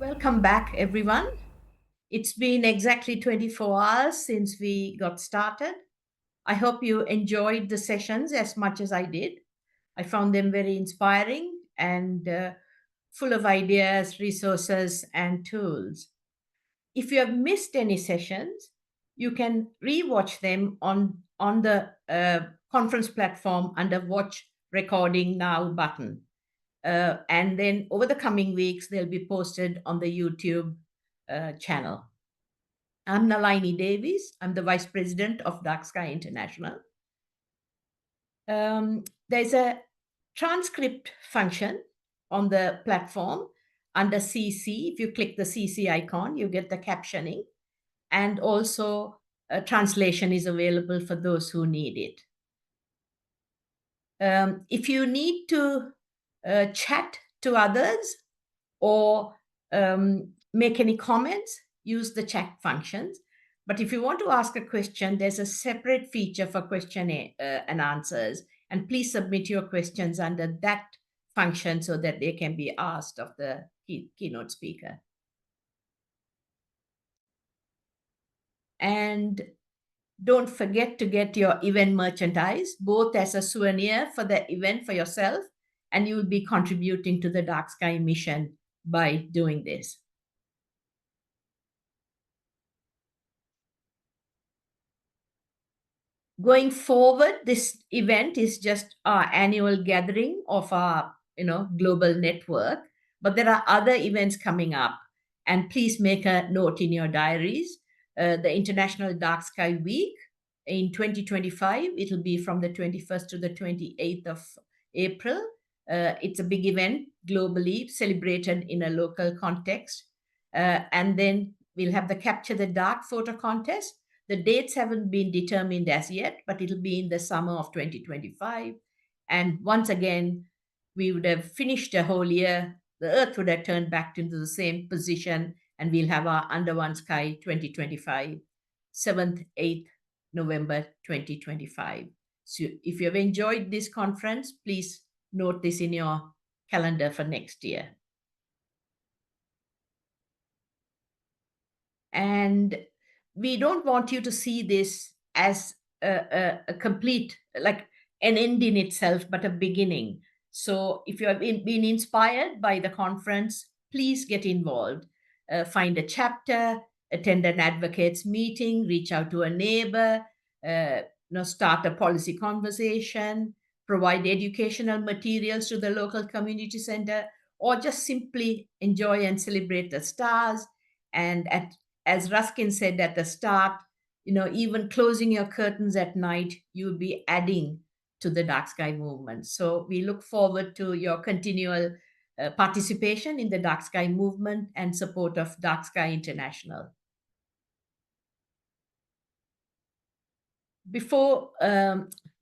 Welcome back, everyone. It's been exactly 24 hours since we got started. I hope you enjoyed the sessions as much as I did. I found them very inspiring and full of ideas, resources, and tools. If you have missed any sessions, you can rewatch them on the conference platform under Watch Recording Now button. And then over the coming weeks, they'll be posted on the YouTube channel. I'm Nalini Davies. I'm the Vice President of Dark Sky International. There's a transcript function on the platform under CC. If you click the CC icon, you get the captioning. And also, translation is available for those who need it. If you need to chat to others or make any comments, use the chat functions. But if you want to ask a question, there's a separate feature for question and answers. And please submit your questions under that function so that they can be asked of the keynote speaker. And don't forget to get your event merchandise, both as a souvenir for the event for yourself, and you'll be contributing to the Dark Sky mission by doing this. Going forward, this event is just our annual gathering of our global network, but there are other events coming up, and please make a note in your diaries. The International Dark Sky Week in 2025, it'll be from the 21st to the 28th of April. It's a big event globally, celebrated in a local context. And then we'll have the Capture the Dark photo contest. The dates haven't been determined as yet, but it'll be in the summer of 2025. And once again, we would have finished a whole year. The Earth would have turned back into the same position, and we'll have our Under One Sky 2025, 7th, 8th November 2025. So if you have enjoyed this conference, please note this in your calendar for next year. And we don't want you to see this as a complete, like an end in itself, but a beginning. So if you have been inspired by the conference, please get involved. Find a chapter, attend an advocates meeting, reach out to a neighbor, start a policy conversation, provide educational materials to the local community center, or just simply enjoy and celebrate the stars. And as Ruskin said at the start, even closing your curtains at night, you'll be adding to the dark sky movement. So we look forward to your continual participation in the dark sky movement and support of Dark Sky International. Before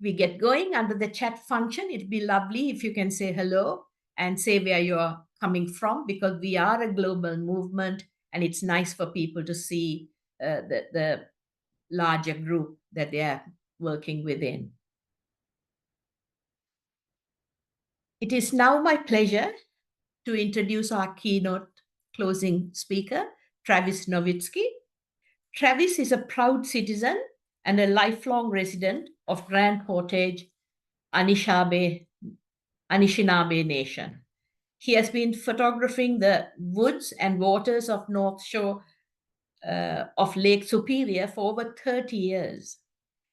we get going, under the chat function, it'd be lovely if you can say hello and say where you're coming from, because we are a global movement and it's nice for people to see the larger group that they are working within. It is now my pleasure to introduce our keynote closing speaker, Travis Nowitzki. Travis is a proud citizen and a lifelong resident of Grand Portage, Anishinaabe Nation. He has been photographing the woods and waters of North Shore of Lake Superior for over 30 years.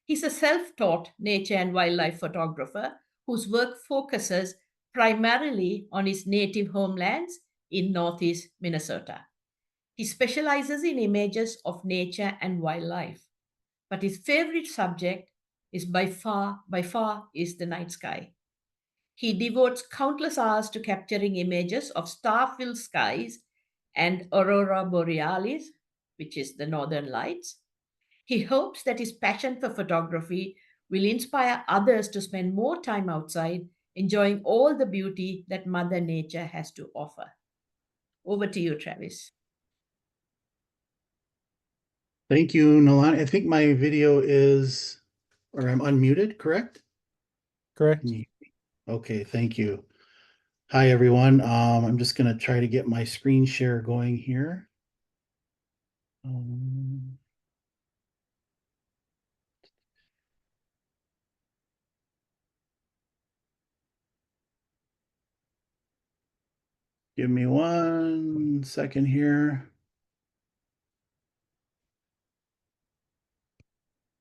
He's a self-taught nature and wildlife photographer whose work focuses primarily on his native homelands in Northeast Minnesota. He specializes in images of nature and wildlife, but his favorite subject is by far is the night sky. He devotes countless hours to capturing images of star-filled skies and aurora borealis, which is the northern lights. He hopes that his passion for photography will inspire others to spend more time outside, enjoying all the beauty that Mother Nature has to offer. Over to you, Travis. Thank you, Nalani. I think my video is, or I'm unmuted, correct? Correct. Okay, thank you. Hi, everyone. I'm just going to try to get my screen share going here. Um, Give me 1 second here.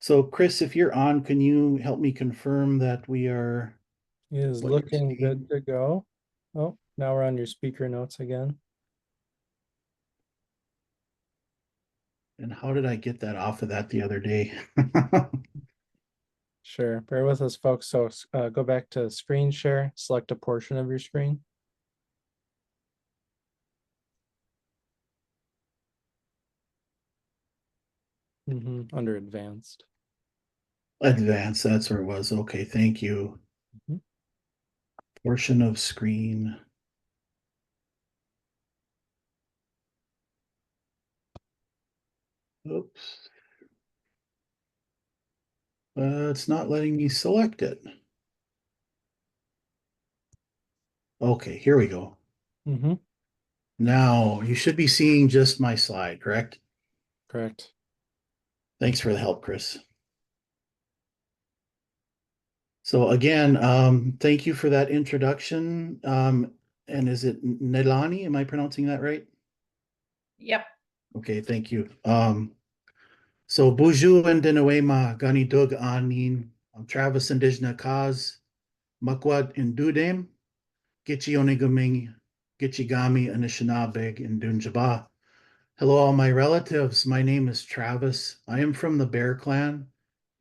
So, Chris, if you're on, can you help me confirm that we are Is what you're looking seeing? good to go. Oh, now we're on your speaker notes again. And how did I get that off of that the other day? Sure, bear with us, folks. So go back to screen share, select a portion of your screen. Under advanced. Advanced, that's where it was. Okay, thank you. Mhm. Portion of screen. Oops. It's not letting me select it. Okay, here we go. Mm-hmm. Now you should be seeing just my slide, correct? Correct. Thanks for the help, Chris. So again, thank you for that introduction. And is it Nelani? Am I pronouncing that right? Yep. Okay, thank you. So Buju and Denawema Gani Dug Anin, Travis Indijna Kaz, Makwad in Dudem, Gitchi Oniguming, Gitchigami Anishinabeg in Dunjaba. Hello, all my relatives. My name is Travis. I am from the Bear Clan,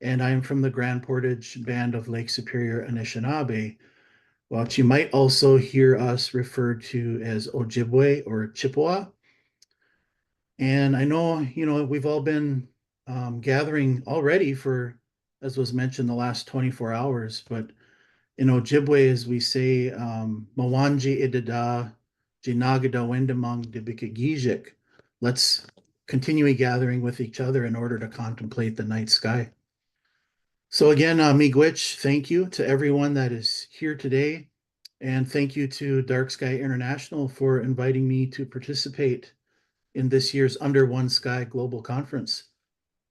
and I am from the Grand Portage Band of Lake Superior Anishinaabe, which you might also hear us referred to as Ojibwe or Chippewa. And I know, we've all been gathering already for, as was mentioned, the last 24 hours. But in Ojibwe, as we say, Mawanji Idada, Jinagada Wendamong Dibikagijik. Let's continue gathering with each other in order to contemplate the night sky. So again, Miigwech, thank you to everyone that is here today. And thank you to Dark Sky International for inviting me to participate in this year's Under One Sky Global Conference.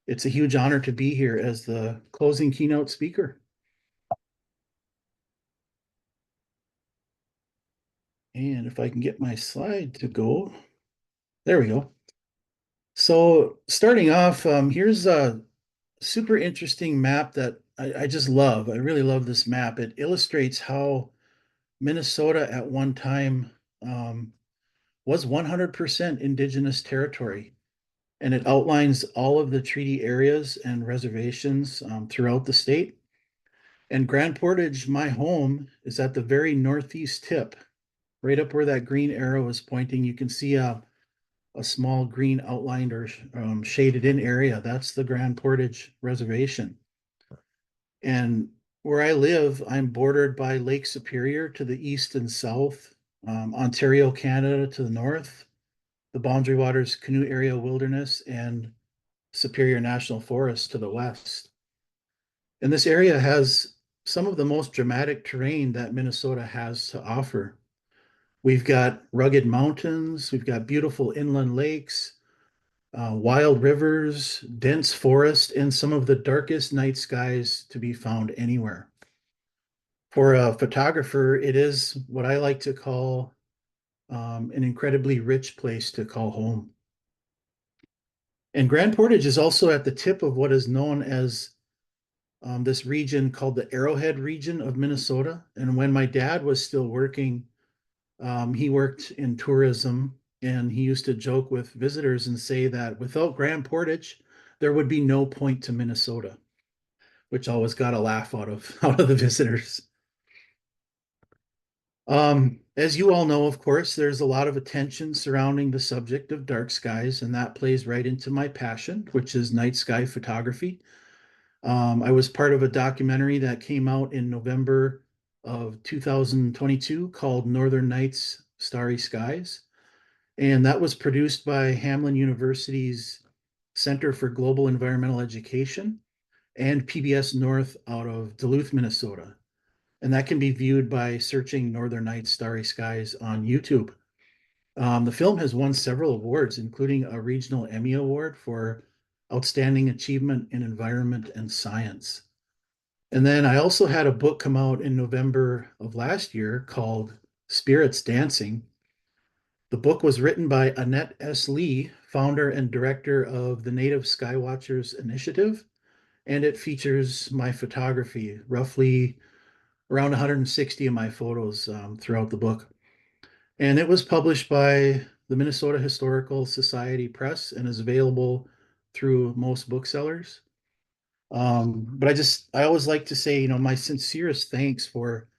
It's a huge honor to be here as the closing keynote speaker. And if I can get my slide to go, there we go. So starting off, here's a super interesting map that I just love. I really love this map. It illustrates how Minnesota at one time was 100% indigenous territory. And it outlines all of the treaty areas and reservations throughout the state. And Grand Portage, my home, is at the very northeast tip, right up where that green arrow is pointing. You can see a small green outlined or shaded in area. That's the Grand Portage Reservation. And where I live, I'm bordered by Lake Superior to the east and south, Ontario, Canada to the north, the Boundary Waters Canoe Area Wilderness, and Superior National Forest to the west. And this area has some of the most dramatic terrain that Minnesota has to offer. We've got rugged mountains, we've got beautiful inland lakes, wild rivers, dense forest, and some of the darkest night skies to be found anywhere. For a photographer, it is what I like to call an incredibly rich place to call home. And Grand Portage is also at the tip of what is known as this region called the Arrowhead region of Minnesota. And when my dad was still working, he worked in tourism, and he used to joke with visitors and say that without Grand Portage, there would be no point to Minnesota, which always got a laugh out of the visitors. As you all know, of course, there's a lot of attention surrounding the subject of dark skies, and that plays right into my passion, which is night sky photography. I was part of a documentary that came out in November of 2022 called Northern Nights, Starry Skies. And that was produced by Hamline University's Center for Global Environmental Education and PBS North out of Duluth, Minnesota. and that can be viewed by searching Northern Nights Starry Skies on YouTube. The film has won several awards, including a regional Emmy Award for Outstanding Achievement in Environment and Science. And then I also had a book come out in November of last year called Spirits Dancing. The book was written by Annette S. Lee, founder and director of the Native Skywatchers Initiative, and it features my photography, roughly around 160 of my photos throughout the book. And it was published by the Minnesota Historical Society Press and is available through most booksellers. But I always like to say, my sincerest thanks for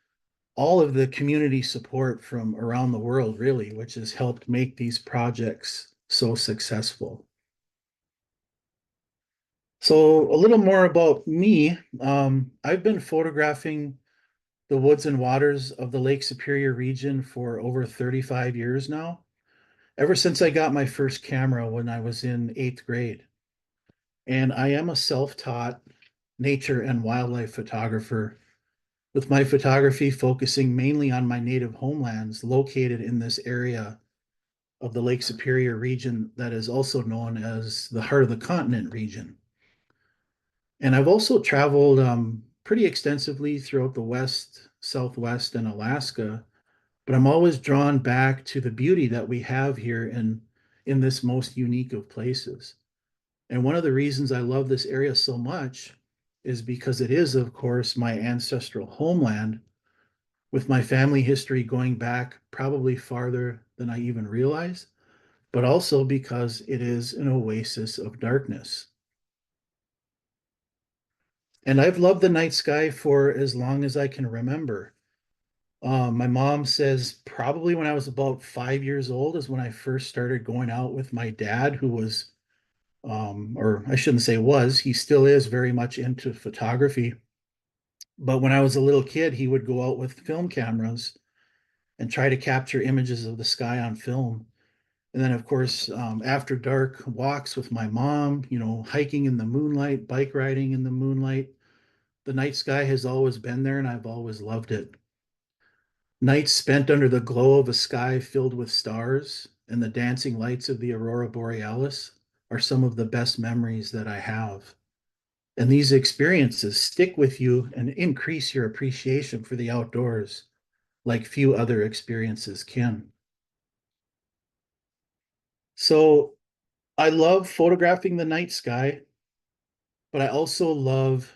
all of the community support from around the world, really, which has helped make these projects so successful. So a little more about me. I've been photographing the woods and waters of the Lake Superior region for over 35 years now, ever since I got my first camera when I was in 8th grade. And I am a self-taught nature and wildlife photographer, with my photography focusing mainly on my native homelands located in this area of the Lake Superior region that is also known as the Heart of the Continent region. And I've also traveled pretty extensively throughout the West, Southwest, and Alaska, but I'm always drawn back to the beauty that we have here in this most unique of places. And one of the reasons I love this area so much is because it is, of course, my ancestral homeland, with my family history going back probably farther than I even realize, but also because it is an oasis of darkness. And I've loved the night sky for as long as I can remember. My mom says probably when I was about 5 years old is when I first started going out with my dad, who was, or I shouldn't say was, he still is very much into photography. But when I was a little kid, he would go out with film cameras and try to capture images of the sky on film. And then, of course, after dark walks with my mom, hiking in the moonlight, bike riding in the moonlight. The night sky has always been there, and I've always loved it. Nights spent under the glow of a sky filled with stars and the dancing lights of the aurora borealis are some of the best memories that I have. And these experiences stick with you and increase your appreciation for the outdoors like few other experiences can. So I love photographing the night sky, but I also love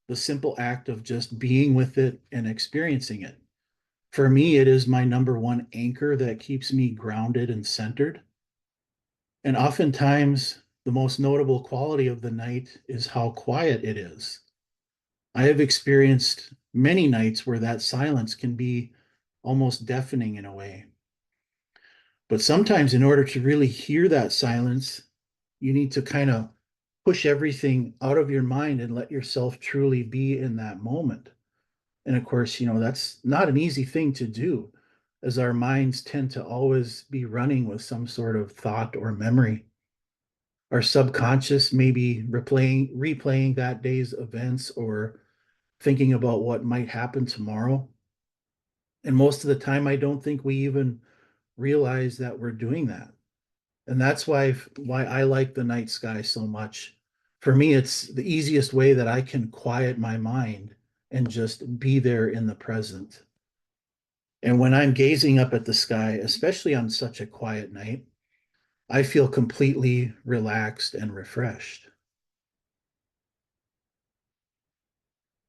the simple act of just being with it and experiencing it. For me, it is my number one anchor that keeps me grounded and centered. And oftentimes, the most notable quality of the night is how quiet it is. I have experienced many nights where that silence can be almost deafening in a way. But sometimes, in order to really hear that silence, you need to kind of push everything out of your mind and let yourself truly be in that moment. And of course, that's not an easy thing to do, as our minds tend to always be running with some sort of thought or memory. Our subconscious may be replaying that day's events or thinking about what might happen tomorrow. And most of the time, I don't think we even realize that we're doing that. And that's why I like the night sky so much. For me, it's the easiest way that I can quiet my mind and just be there in the present. And when I'm gazing up at the sky, especially on such a quiet night, I feel completely relaxed and refreshed.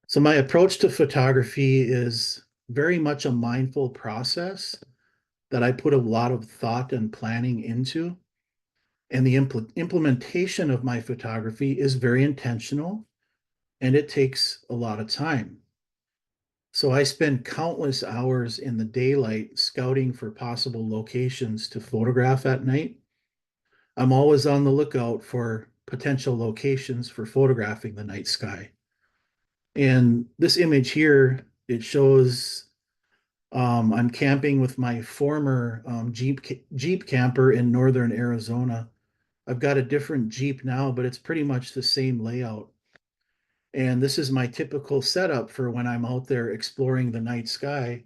So my approach to photography is very much a mindful process that I put a lot of thought and planning into. And the implementation of my photography is very intentional and it takes a lot of time. So I spend countless hours in the daylight scouting for possible locations to photograph at night. I'm always on the lookout for potential locations for photographing the night sky. And this image here, it shows I'm camping with my former Jeep camper in northern Arizona. I've got a different Jeep now, but it's pretty much the same layout. And this is my typical setup for when I'm out there exploring the night sky,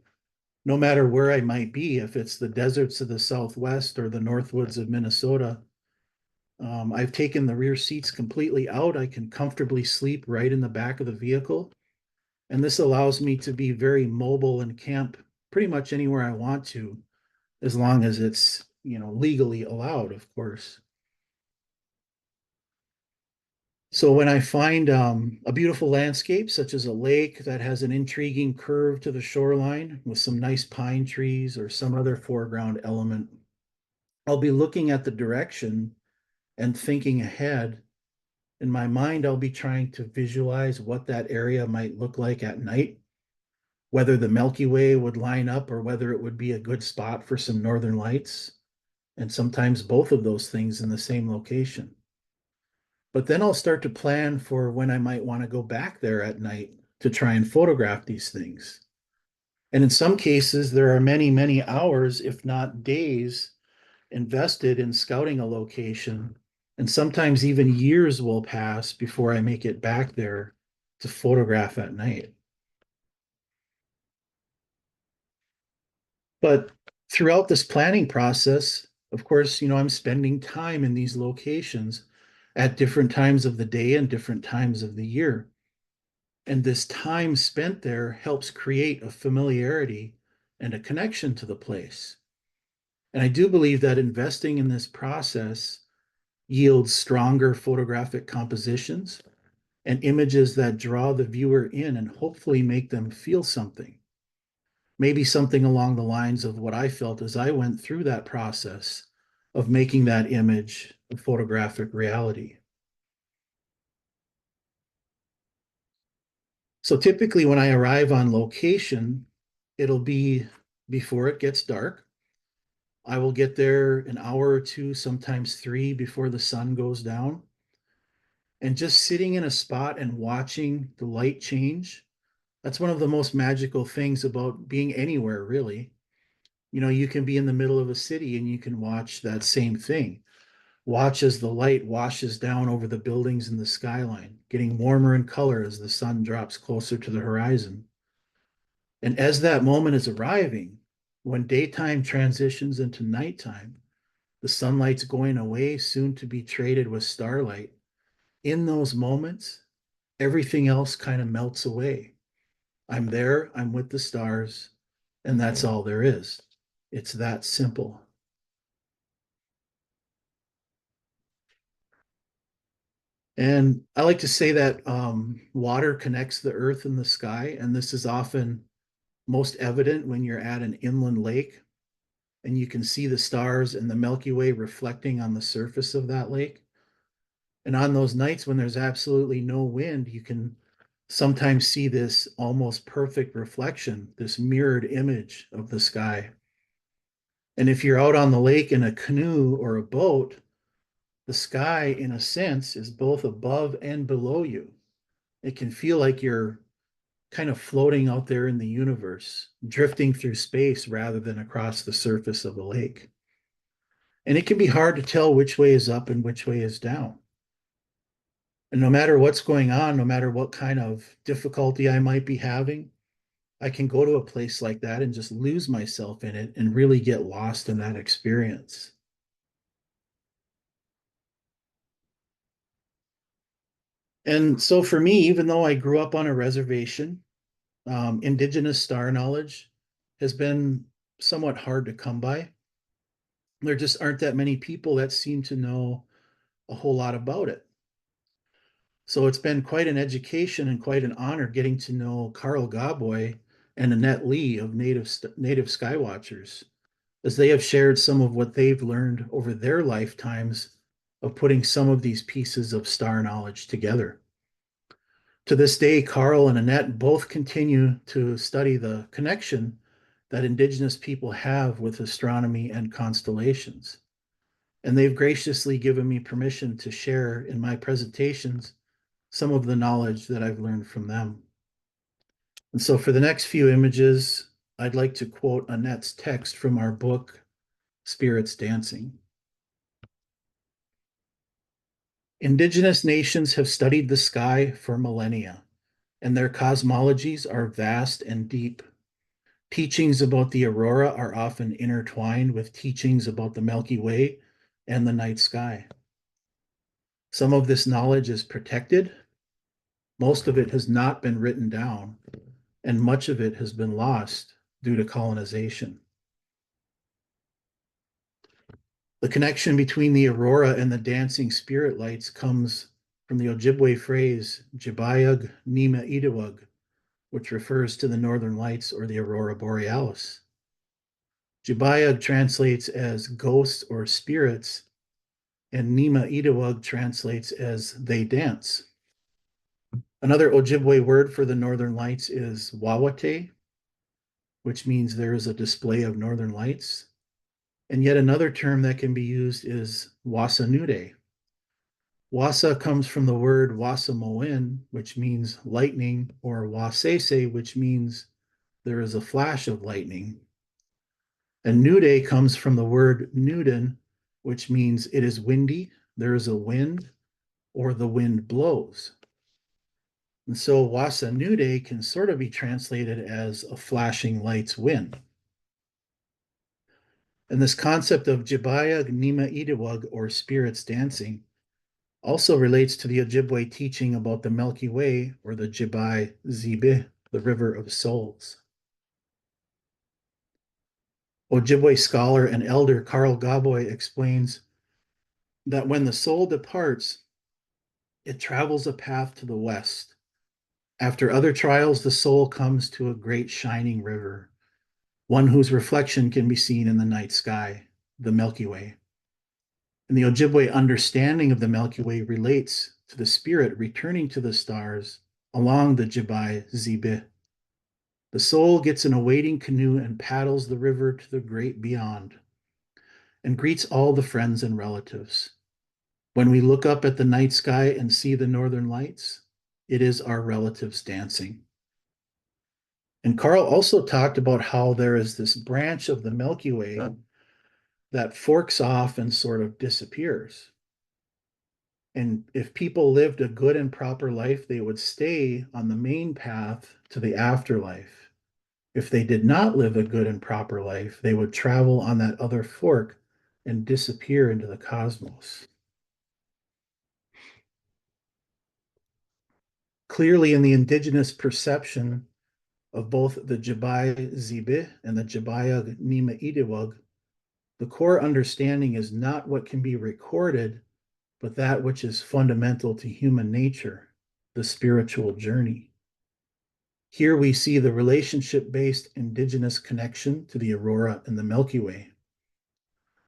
no matter where I might be, if it's the deserts of the Southwest or the Northwoods of Minnesota. I've taken the rear seats completely out. I can comfortably sleep right in the back of the vehicle. And this allows me to be very mobile and camp pretty much anywhere I want to, as long as it's, legally allowed, of course. So when I find a beautiful landscape, such as a lake that has an intriguing curve to the shoreline with some nice pine trees or some other foreground element, I'll be looking at the direction and thinking ahead. In my mind, I'll be trying to visualize what that area might look like at night, whether the Milky Way would line up or whether it would be a good spot for some northern lights, and sometimes both of those things in the same location. But then I'll start to plan for when I might want to go back there at night to try and photograph these things. And in some cases, there are many, many hours, if not days, invested in scouting a location. And sometimes even years will pass before I make it back there to photograph at night. But throughout this planning process, of course, I'm spending time in these locations at different times of the day and different times of the year. And this time spent there helps create a familiarity and a connection to the place. And I do believe that investing in this process yields stronger photographic compositions and images that draw the viewer in and hopefully make them feel something. Maybe something along the lines of what I felt as I went through that process of making that image a photographic reality. So typically when I arrive on location, it'll be before it gets dark. I will get there an hour or two, sometimes 3 before the sun goes down. And just sitting in a spot and watching the light change, that's one of the most magical things about being anywhere, really. You can be in the middle of a city and you can watch that same thing. Watch as the light washes down over the buildings in the skyline, getting warmer in color as the sun drops closer to the horizon. And as that moment is arriving, when daytime transitions into nighttime, the sunlight's going away, soon to be traded with starlight. In those moments, everything else kind of melts away. I'm there, I'm with the stars, and that's all there is. It's that simple. And I like to say that water connects the earth and the sky, and this is often most evident when you're at an inland lake and you can see the stars and the Milky Way reflecting on the surface of that lake. And on those nights when there's absolutely no wind, you can sometimes see this almost perfect reflection, this mirrored image of the sky. And if you're out on the lake in a canoe or a boat, the sky, in a sense, is both above and below you. It can feel like you're kind of floating out there in the universe, drifting through space rather than across the surface of a lake. And it can be hard to tell which way is up and which way is down. And no matter what's going on, no matter what kind of difficulty I might be having, I can go to a place like that and just lose myself in it and really get lost in that experience. And so for me, even though I grew up on a reservation, indigenous star knowledge has been somewhat hard to come by. There just aren't that many people that seem to know a whole lot about it. So it's been quite an education and quite an honor getting to know Carl Gaboy and Annette Lee of Native Skywatchers, as they have shared some of what they've learned over their lifetimes of putting some of these pieces of star knowledge together. To this day, Carl and Annette both continue to study the connection that Indigenous people have with astronomy and constellations. And they've graciously given me permission to share in my presentations some of the knowledge that I've learned from them. And so for the next few images, I'd like to quote Annette's text from our book, Spirits Dancing. Indigenous nations have studied the sky for millennia, and their cosmologies are vast and deep. Teachings about the aurora are often intertwined with teachings about the Milky Way and the night sky. Some of this knowledge is protected. Most of it has not been written down, and much of it has been lost due to colonization. The connection between the aurora and the dancing spirit lights comes from the Ojibwe phrase, Jibayag Nima Idawag, which refers to the northern lights or the aurora borealis. Jibayag translates as ghosts or spirits, and Nima Idawag translates as they dance. Another Ojibwe word for the northern lights is wawate, which means there is a display of northern lights. And yet another term that can be used is wasanude. Wasa comes from the word wasamoin, which means lightning, or wasese, which means there is a flash of lightning. And nude comes from the word nuden, which means it is windy, there is a wind, or the wind blows. And so wasanude can sort of be translated as a flashing lights wind. And this concept of Jibayag Nima Idawag, or spirits dancing, also relates to the Ojibwe teaching about the Milky Way, or the Jibai Zibe, the river of souls. Ojibwe scholar and elder Carl Gaboy explains that when the soul departs, it travels a path to the west. After other trials, the soul comes to a great shining river, one whose reflection can be seen in the night sky, the Milky Way. And the Ojibwe understanding of the Milky Way relates to the spirit returning to the stars along the Jibai Zibe. The soul gets in a waiting canoe and paddles the river to the great beyond and greets all the friends and relatives. When we look up at the night sky and see the northern lights, it is our relatives dancing. And Carl also talked about how there is this branch of the Milky Way that forks off and sort of disappears. And if people lived a good and proper life, they would stay on the main path to the afterlife. If they did not live a good and proper life, they would travel on that other fork and disappear into the cosmos. Clearly, in the indigenous perception of both the Jibai Zibe and the Jibayag Nima Idewag, the core understanding is not what can be recorded, but that which is fundamental to human nature, the spiritual journey. Here we see the relationship-based indigenous connection to the aurora and the Milky Way.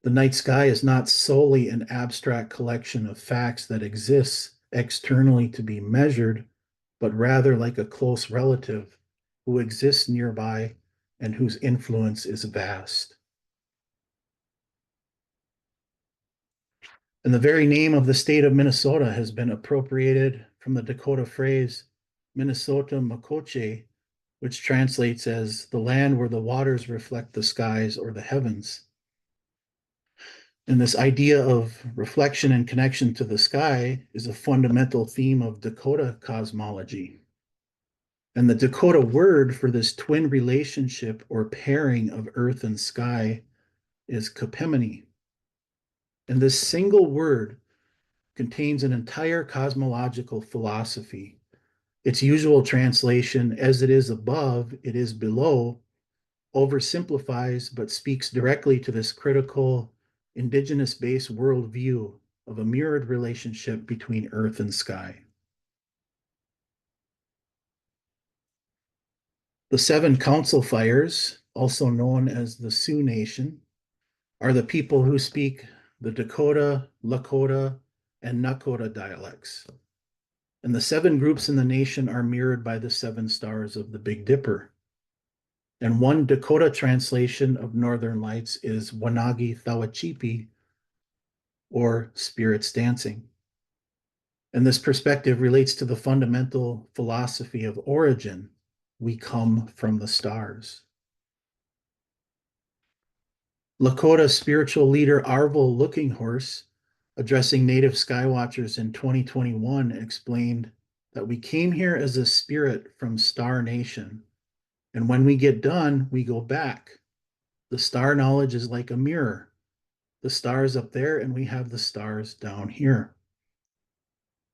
The night sky is not solely an abstract collection of facts that exists externally to be measured, but rather like a close relative who exists nearby and whose influence is vast. And the very name of the state of Minnesota has been appropriated from the Dakota phrase Minnesota Makoche, which translates as the land where the waters reflect the skies or the heavens. And this idea of reflection and connection to the sky is a fundamental theme of Dakota cosmology. And the Dakota word for this twin relationship or pairing of earth and sky is kapemini. And this single word contains an entire cosmological philosophy. Its usual translation, as it is above, it is below, oversimplifies but speaks directly to this critical indigenous-based worldview of a mirrored relationship between earth and sky. The 7 council fires, also known as the Sioux Nation, are the people who speak the Dakota, Lakota, and Nakota dialects. And the 7 groups in the nation are mirrored by the 7 stars of the Big Dipper. And one Dakota translation of Northern Lights is Wanagi Thawachipi, or spirits dancing. And this perspective relates to the fundamental philosophy of origin. We come from the stars. Lakota spiritual leader Arvel Looking Horse addressing native skywatchers in 2021, explained that we came here as a spirit from Star Nation. And when we get done, we go back. The star knowledge is like a mirror. The stars up there, and we have the stars down here.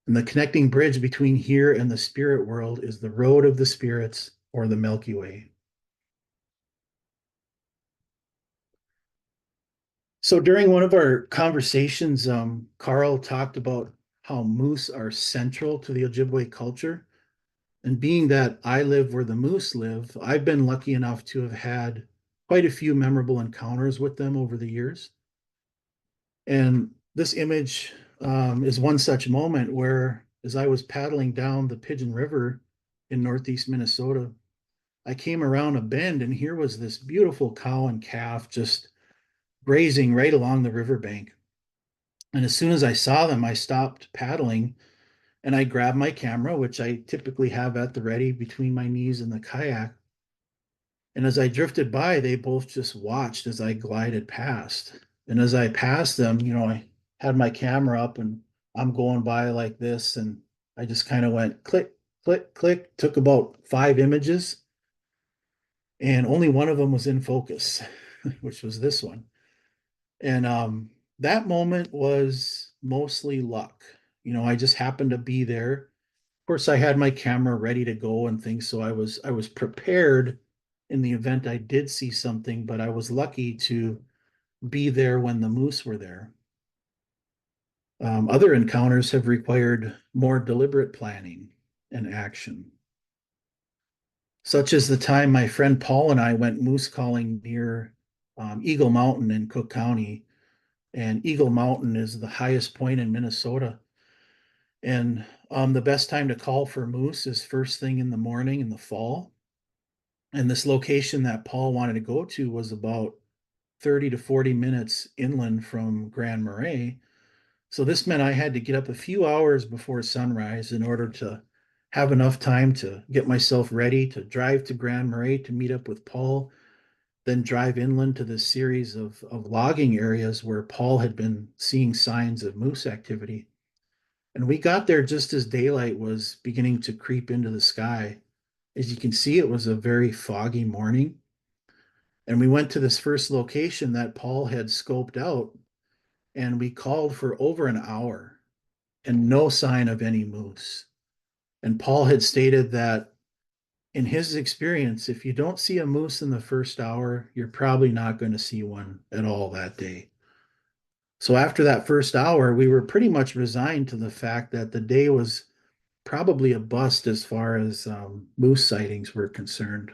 And the connecting bridge between here and the spirit world is the road of the spirits, or the Milky Way. So during one of our conversations, Carl talked about how moose are central to the Ojibwe culture. And being that I live where the moose live, I've been lucky enough to have had quite a few memorable encounters with them over the years. And this image is one such moment where, as I was paddling down the Pigeon River in northeast Minnesota, I came around a bend, and here was this beautiful cow and calf just grazing right along the riverbank. And as soon as I saw them, I stopped paddling and I grabbed my camera, which I typically have at the ready between my knees in the kayak. And as I drifted by, they both just watched as I glided past. And as I passed them, I had my camera up and I'm going by like this. And I just kind of went click, click, click, took about 5 images. And only one of them was in focus, which was this one. And that moment was mostly luck. I just happened to be there. Of course, I had my camera ready to go and things, so I was prepared in the event I did see something, but I was lucky to be there when the moose were there. Other encounters have required more deliberate planning and action, such as the time my friend Paul and I went moose calling near Eagle Mountain in Cook County. And Eagle Mountain is the highest point in Minnesota. And the best time to call for moose is first thing in the morning in the fall. And this location that Paul wanted to go to was about 30 to 40 minutes inland from Grand Marais. So this meant I had to get up a few hours before sunrise in order to have enough time to get myself ready to drive to Grand Marais to meet up with Paul, then drive inland to this series of logging areas where Paul had been seeing signs of moose activity. And we got there just as daylight was beginning to creep into the sky. As you can see, it was a very foggy morning. And we went to this first location that Paul had scoped out, and we called for over an hour and no sign of any moose. And Paul had stated that in his experience, if you don't see a moose in the first hour, you're probably not going to see one at all that day. So after that first hour, we were pretty much resigned to the fact that the day was probably a bust as far as moose sightings were concerned.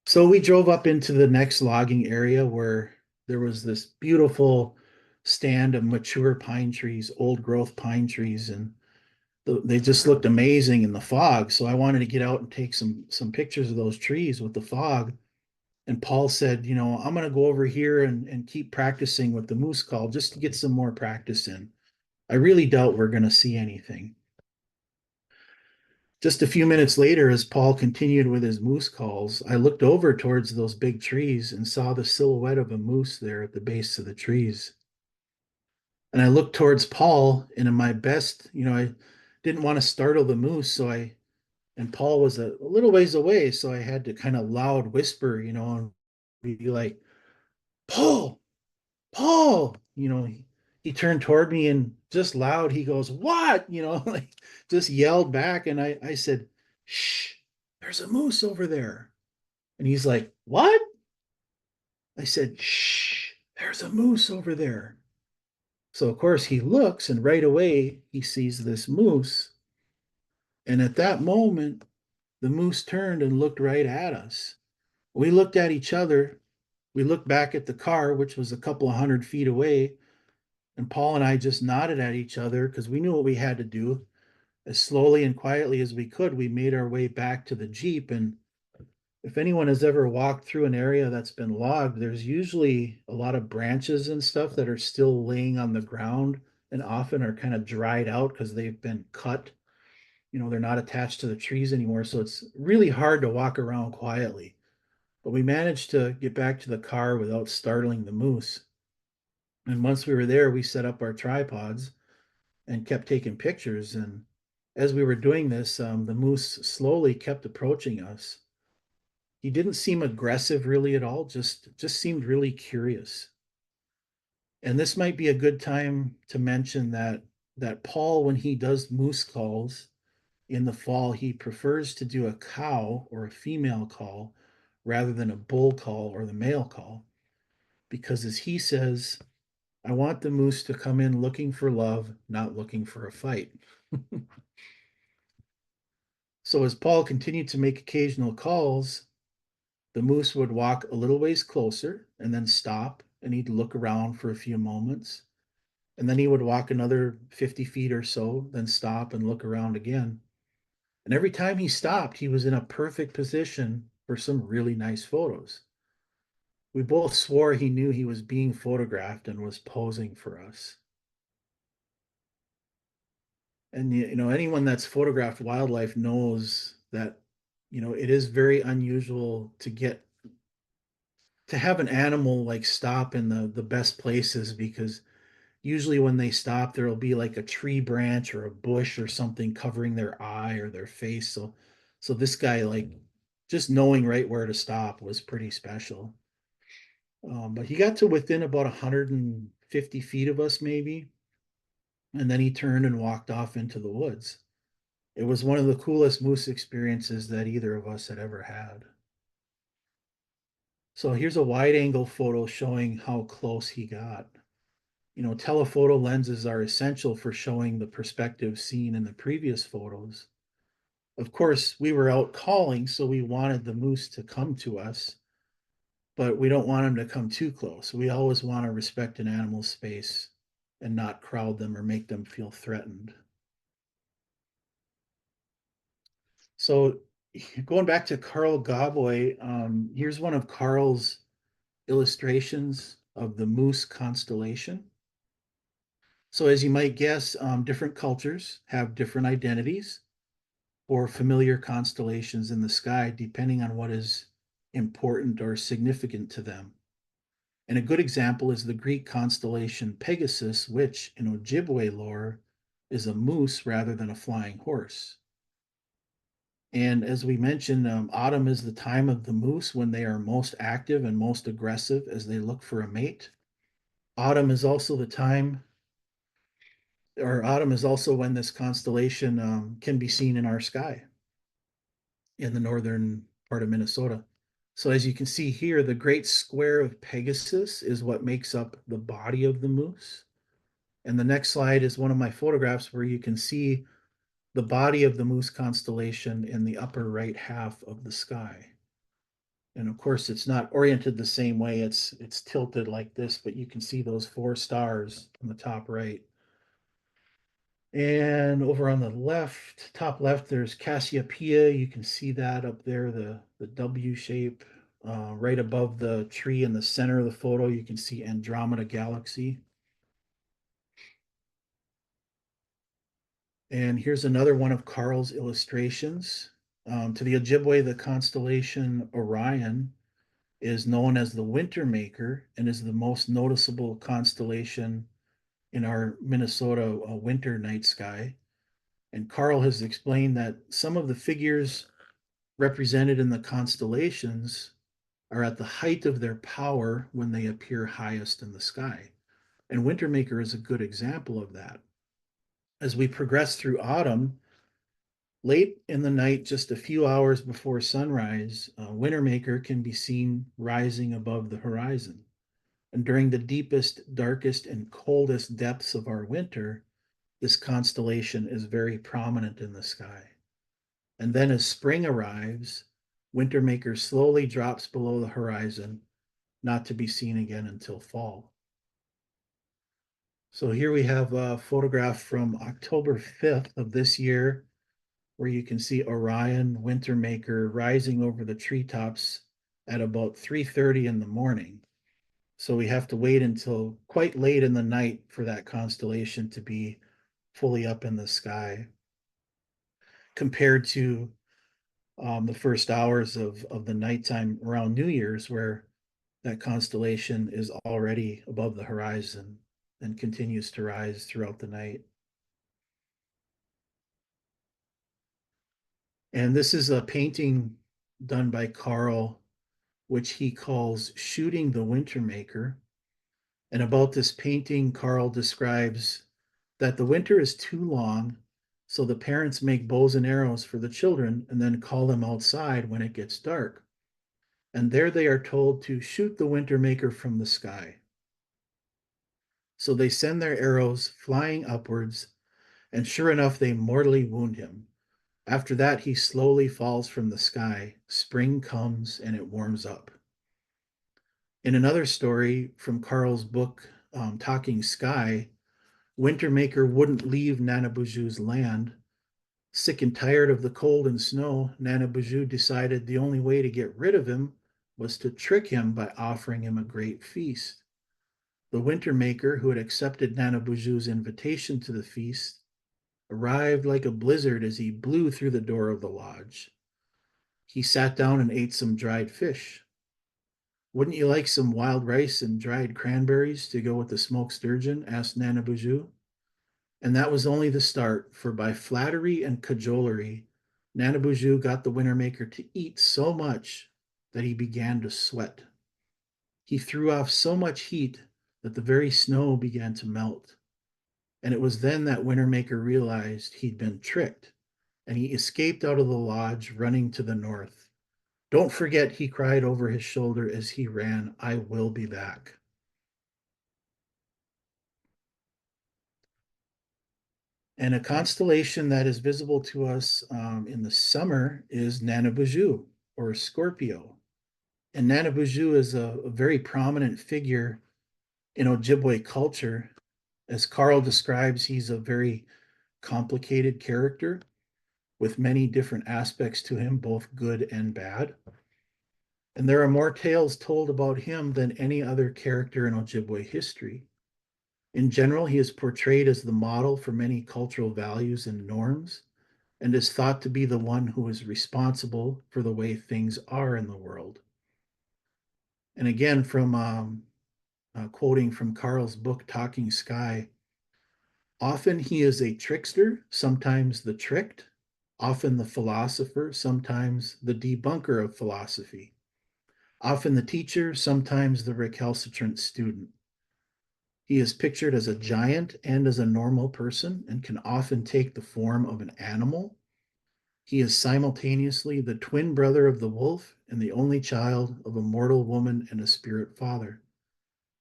So we drove up into the next logging area where there was this beautiful stand of mature pine trees, old growth pine trees, and they just looked amazing in the fog. So I wanted to get out and take some pictures of those trees with the fog. And Paul said, I'm going to go over here and keep practicing with the moose call just to get some more practice in. I really doubt we're going to see anything. Just a few minutes later, as Paul continued with his moose calls, I looked over towards those big trees and saw the silhouette of a moose there at the base of the trees. And I looked towards Paul, and in my best, I didn't want to startle the moose, and Paul was a little ways away, so I had to kind of loud whisper, and be like, Paul, Paul, he turned toward me and just loud, he goes, what? Like just yelled back. And I said, shh, there's a moose over there. And he's like, what? I said, shh, there's a moose over there. So, of course, he looks and right away he sees this moose. And at that moment, the moose turned and looked right at us. We looked at each other. We looked back at the car, which was a couple of 100 feet away. And Paul and I just nodded at each other because we knew what we had to do. As slowly and quietly as we could, we made our way back to the Jeep. And if anyone has ever walked through an area that's been logged, there's usually a lot of branches and stuff that are still laying on the ground and often are kind of dried out because they've been cut. They're not attached to the trees anymore. So it's really hard to walk around quietly. But we managed to get back to the car without startling the moose. And once we were there, we set up our tripods and kept taking pictures. And as we were doing this, the moose slowly kept approaching us. He didn't seem aggressive really at all, just seemed really curious. And this might be a good time to mention that Paul, when he does moose calls in the fall, he prefers to do a cow or a female call rather than a bull call or the male call, because as he says, I want the moose to come in looking for love, not looking for a fight. So as Paul continued to make occasional calls, the moose would walk a little ways closer and then stop, and he'd look around for a few moments. And then he would walk another 50 feet or so, then stop and look around again. And every time he stopped, he was in a perfect position for some really nice photos. We both swore he knew he was being photographed and was posing for us. And anyone that's photographed wildlife knows that it is very unusual to have an animal like stop in the best places, because usually when they stop there'll be like a tree branch or a bush or something covering their eye or their face. So this guy, like, just knowing right where to stop was pretty special. But he got to within about 150 feet of us maybe, and then he turned and walked off into the woods. It was one of the coolest moose experiences that either of us had ever had. So here's a wide angle photo showing how close he got. Telephoto lenses are essential for showing the perspective seen in the previous photos. Of course, we were out calling, so we wanted the moose to come to us, but we don't want him to come too close. We always want to respect an animal's space and not crowd them or make them feel threatened. So going back to Carl Gaboy, here's one of Carl's illustrations of the moose constellation. So as you might guess, different cultures have different identities or familiar constellations in the sky, depending on what is important or significant to them. And a good example is the Greek constellation Pegasus, which in Ojibwe lore is a moose rather than a flying horse. And as we mentioned, autumn is the time of the moose when they are most active and most aggressive as they look for a mate. Autumn is also the time, or autumn is also when this constellation can be seen in our sky in the northern part of Minnesota. So as you can see here, the great square of Pegasus is what makes up the body of the moose. And the next slide is one of my photographs where you can see the body of the moose constellation in the upper right half of the sky. And of course, it's not oriented the same way. It's tilted like this, but you can see those 4 stars on the top right. And over on the left, top left, there's Cassiopeia. You can see that up there, the W shape. Right above the tree in the center of the photo, you can see Andromeda Galaxy. And here's another one of Carl's illustrations. To the Ojibwe, the constellation Orion is known as the Winter Maker and is the most noticeable constellation in our Minnesota winter night sky. And Carl has explained that some of the figures represented in the constellations are at the height of their power when they appear highest in the sky. And Wintermaker is a good example of that. As we progress through autumn, late in the night, just a few hours before sunrise, Wintermaker can be seen rising above the horizon. And during the deepest, darkest, and coldest depths of our winter, this constellation is very prominent in the sky. And then as spring arrives, Wintermaker slowly drops below the horizon, not to be seen again until fall. So here we have a photograph from October 5th of this year, where you can see Orion Wintermaker rising over the treetops at about 3:30 in the morning. So we have to wait until quite late in the night for that constellation to be fully up in the sky, compared to the first hours of the nighttime around New Year's, where that constellation is already above the horizon and continues to rise throughout the night. And this is a painting done by Carl, which he calls Shooting the Winter Maker. And about this painting, Carl describes that the winter is too long, so the parents make bows and arrows for the children and then call them outside when it gets dark. And there they are told to shoot the winter maker from the sky. So they send their arrows flying upwards, and sure enough, they mortally wound him. After that, he slowly falls from the sky. Spring comes and it warms up. In another story from Carl's book, Talking Sky, Wintermaker wouldn't leave Nana Buju's land. Sick and tired of the cold and snow, Nana Buju decided the only way to get rid of him was to trick him by offering him a great feast. The Wintermaker, who had accepted Nana Buju's invitation to the feast, arrived like a blizzard as he blew through the door of the lodge. He sat down and ate some dried fish. Wouldn't you like some wild rice and dried cranberries to go with the smoked sturgeon? Asked Nana Buju. And that was only the start, for by flattery and cajolery, Nana Buju got the Wintermaker to eat so much that he began to sweat. He threw off so much heat that the very snow began to melt. And it was then that Wintermaker realized he'd been tricked, and he escaped out of the lodge, running to the north. Don't forget, he cried over his shoulder as he ran, I will be back. And a constellation that is visible to us in the summer is Nana Buju, or Scorpio. And Nana Buju is a very prominent figure in Ojibwe culture. As Carl describes, he's a very complicated character with many different aspects to him, both good and bad. And there are more tales told about him than any other character in Ojibwe history. In general, he is portrayed as the model for many cultural values and norms, and is thought to be the one who is responsible for the way things are in the world. And again, from quoting from Carl's book, Talking Sky, often he is a trickster, sometimes the tricked, often the philosopher, sometimes the debunker of philosophy, often the teacher, sometimes the recalcitrant student. He is pictured as a giant and as a normal person and can often take the form of an animal. He is simultaneously the twin brother of the wolf and the only child of a mortal woman and a spirit father.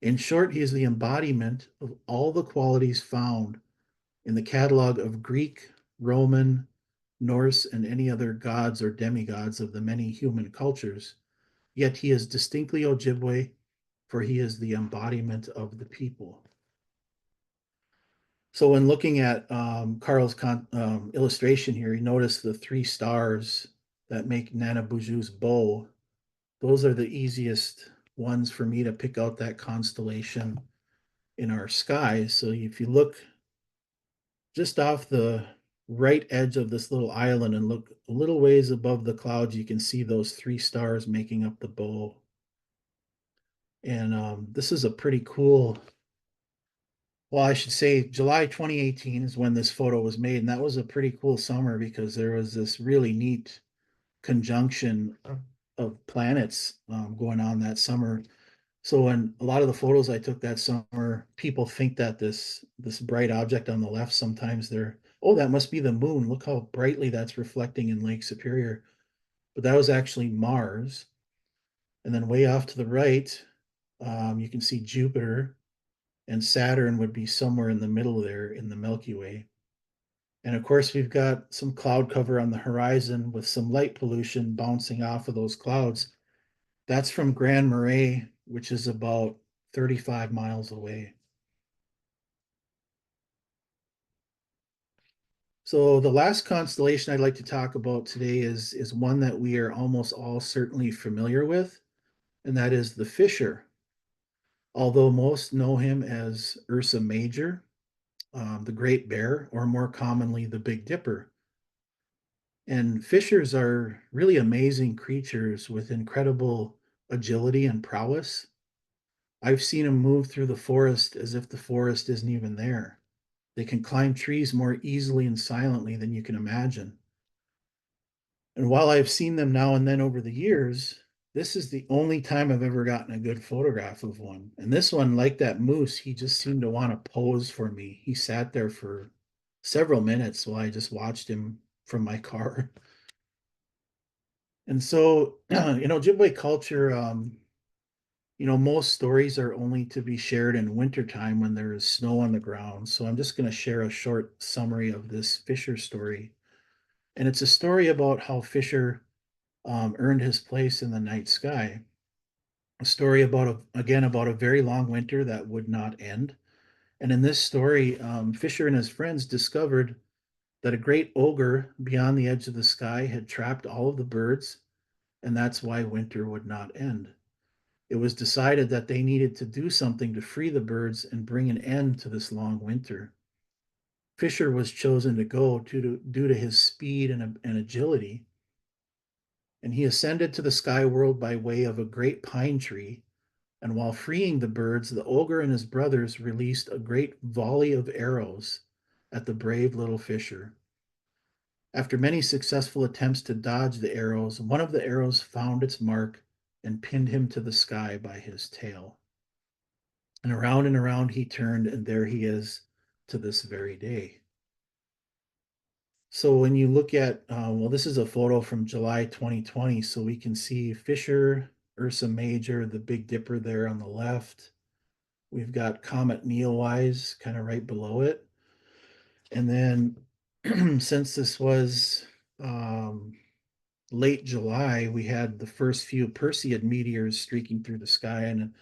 In short, he is the embodiment of all the qualities found in the catalog of Greek, Roman, Norse, and any other gods or demigods of the many human cultures. Yet he is distinctly Ojibwe, for he is the embodiment of the people. So when looking at Carl's illustration here, you notice the three stars that make Nana Buju's bow. Those are the easiest ones for me to pick out that constellation in our sky. So if you look just off the right edge of this little island and look a little ways above the clouds, you can see those three stars making up the bow. And this is a pretty cool, well, I should say July 2018 is when this photo was made. And that was a pretty cool summer because there was this really neat conjunction of planets going on that summer. So in a lot of the photos I took that summer, people think that this bright object on the left, sometimes they're, oh, that must be the moon. Look how brightly that's reflecting in Lake Superior. But that was actually Mars. And then way off to the right, you can see Jupiter, and Saturn would be somewhere in the middle there in the Milky Way. And of course, we've got some cloud cover on the horizon with some light pollution bouncing off of those clouds. That's from Grand Marais, which is about 35 miles away. So the last constellation I'd like to talk about today is one that we are almost all certainly familiar with, and that is the Fisher. Although most know him as Ursa Major, the Great Bear, or more commonly, the Big Dipper. And fishers are really amazing creatures with incredible agility, and prowess. I've seen them move through the forest as if the forest isn't even there. They can climb trees more easily and silently than you can imagine. And while I've seen them now and then over the years, this is the only time I've ever gotten a good photograph of one. And this one, like that moose, he just seemed to want to pose for me. He sat there for several minutes while I just watched him from my car. And so, Ojibwe culture, most stories are only to be shared in wintertime when there is snow on the ground. So I'm just going to share a short summary of this Fisher story. And it's a story about how Fisher earned his place in the night sky. A story about a very long winter that would not end. And in this story, Fisher and his friends discovered that a great ogre beyond the edge of the sky had trapped all of the birds, and that's why winter would not end. It was decided that they needed to do something to free the birds and bring an end to this long winter. Fisher was chosen to go due to his speed and agility, and he ascended to the sky world by way of a great pine tree. And while freeing the birds, the ogre and his brothers released a great volley of arrows at the brave little Fisher. After many successful attempts to dodge the arrows, one of the arrows found its mark and pinned him to the sky by his tail. And around he turned, and there he is to this very day. So when you look at, this is a photo from July 2020, so we can see Fisher, Ursa Major, the Big Dipper there on the left. We've got Comet Neowise kind of right below it. And then since this was late July, we had the first few Perseid meteors streaking through the sky. And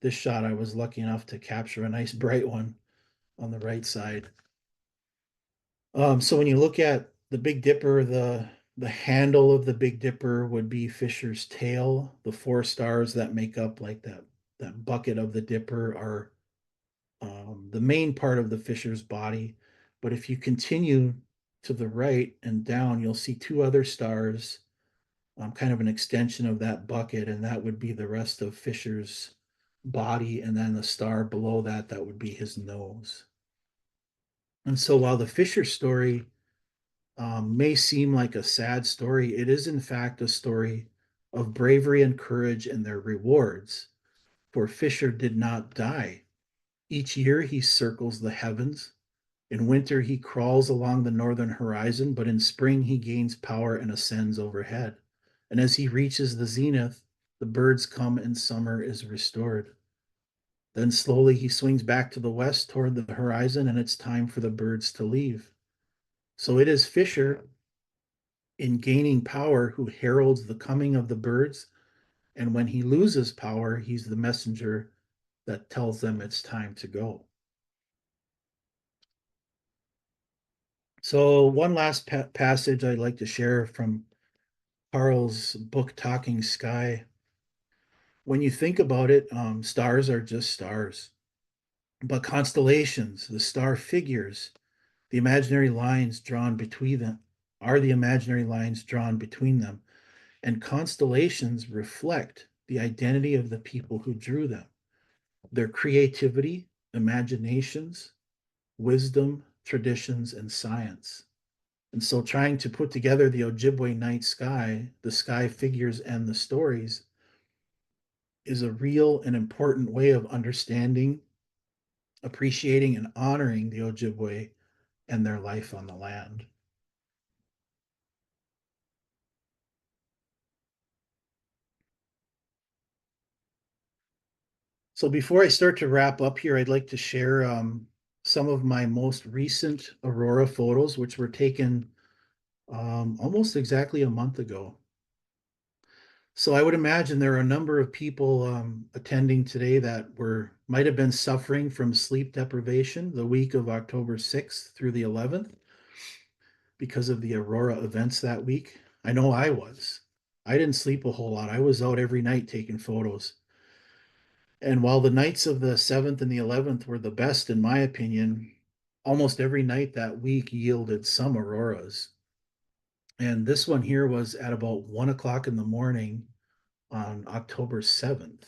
this shot, I was lucky enough to capture a nice bright one on the right side. So when you look at the Big Dipper, the handle of the Big Dipper would be Fisher's tail. The four stars that make up like that bucket of the Dipper are the main part of the Fisher's body. But if you continue to the right and down, you'll see two other stars, kind of an extension of that bucket, and that would be the rest of Fisher's body. And then the star below that, that would be his nose. And so while the Fisher story may seem like a sad story, it is in fact a story of bravery and courage and their rewards. For Fisher did not die. Each year he circles the heavens. In winter he crawls along the northern horizon, but in spring he gains power and ascends overhead. And as he reaches the zenith, the birds come and summer is restored. Then slowly he swings back to the west toward the horizon, and it's time for the birds to leave. So it is Fisher, in gaining power, who heralds the coming of the birds. And when he loses power, he's the messenger that tells them it's time to go. So one last passage I'd like to share from Carl's book, Talking Sky. When you think about it, stars are just stars. But constellations, the star figures, the imaginary lines drawn between them, are the imaginary lines drawn between them. And constellations reflect the identity of the people who drew them, their creativity, imaginations, wisdom, traditions, and science. And so trying to put together the Ojibwe night sky, the sky figures, and the stories is a real and important way of understanding, appreciating, and honoring the Ojibwe and their life on the land. So before I start to wrap up here, I'd like to share some of my most recent aurora photos, which were taken almost exactly a month ago. So I would imagine there are a number of people attending today that might have been suffering from sleep deprivation the week of October 6th through the 11th because of the aurora events that week. I know I was. I didn't sleep a whole lot. I was out every night taking photos. And while the nights of the 7th and the 11th were the best, in my opinion, almost every night that week yielded some auroras. And this one here was at about 1 o'clock in the morning on October 7th.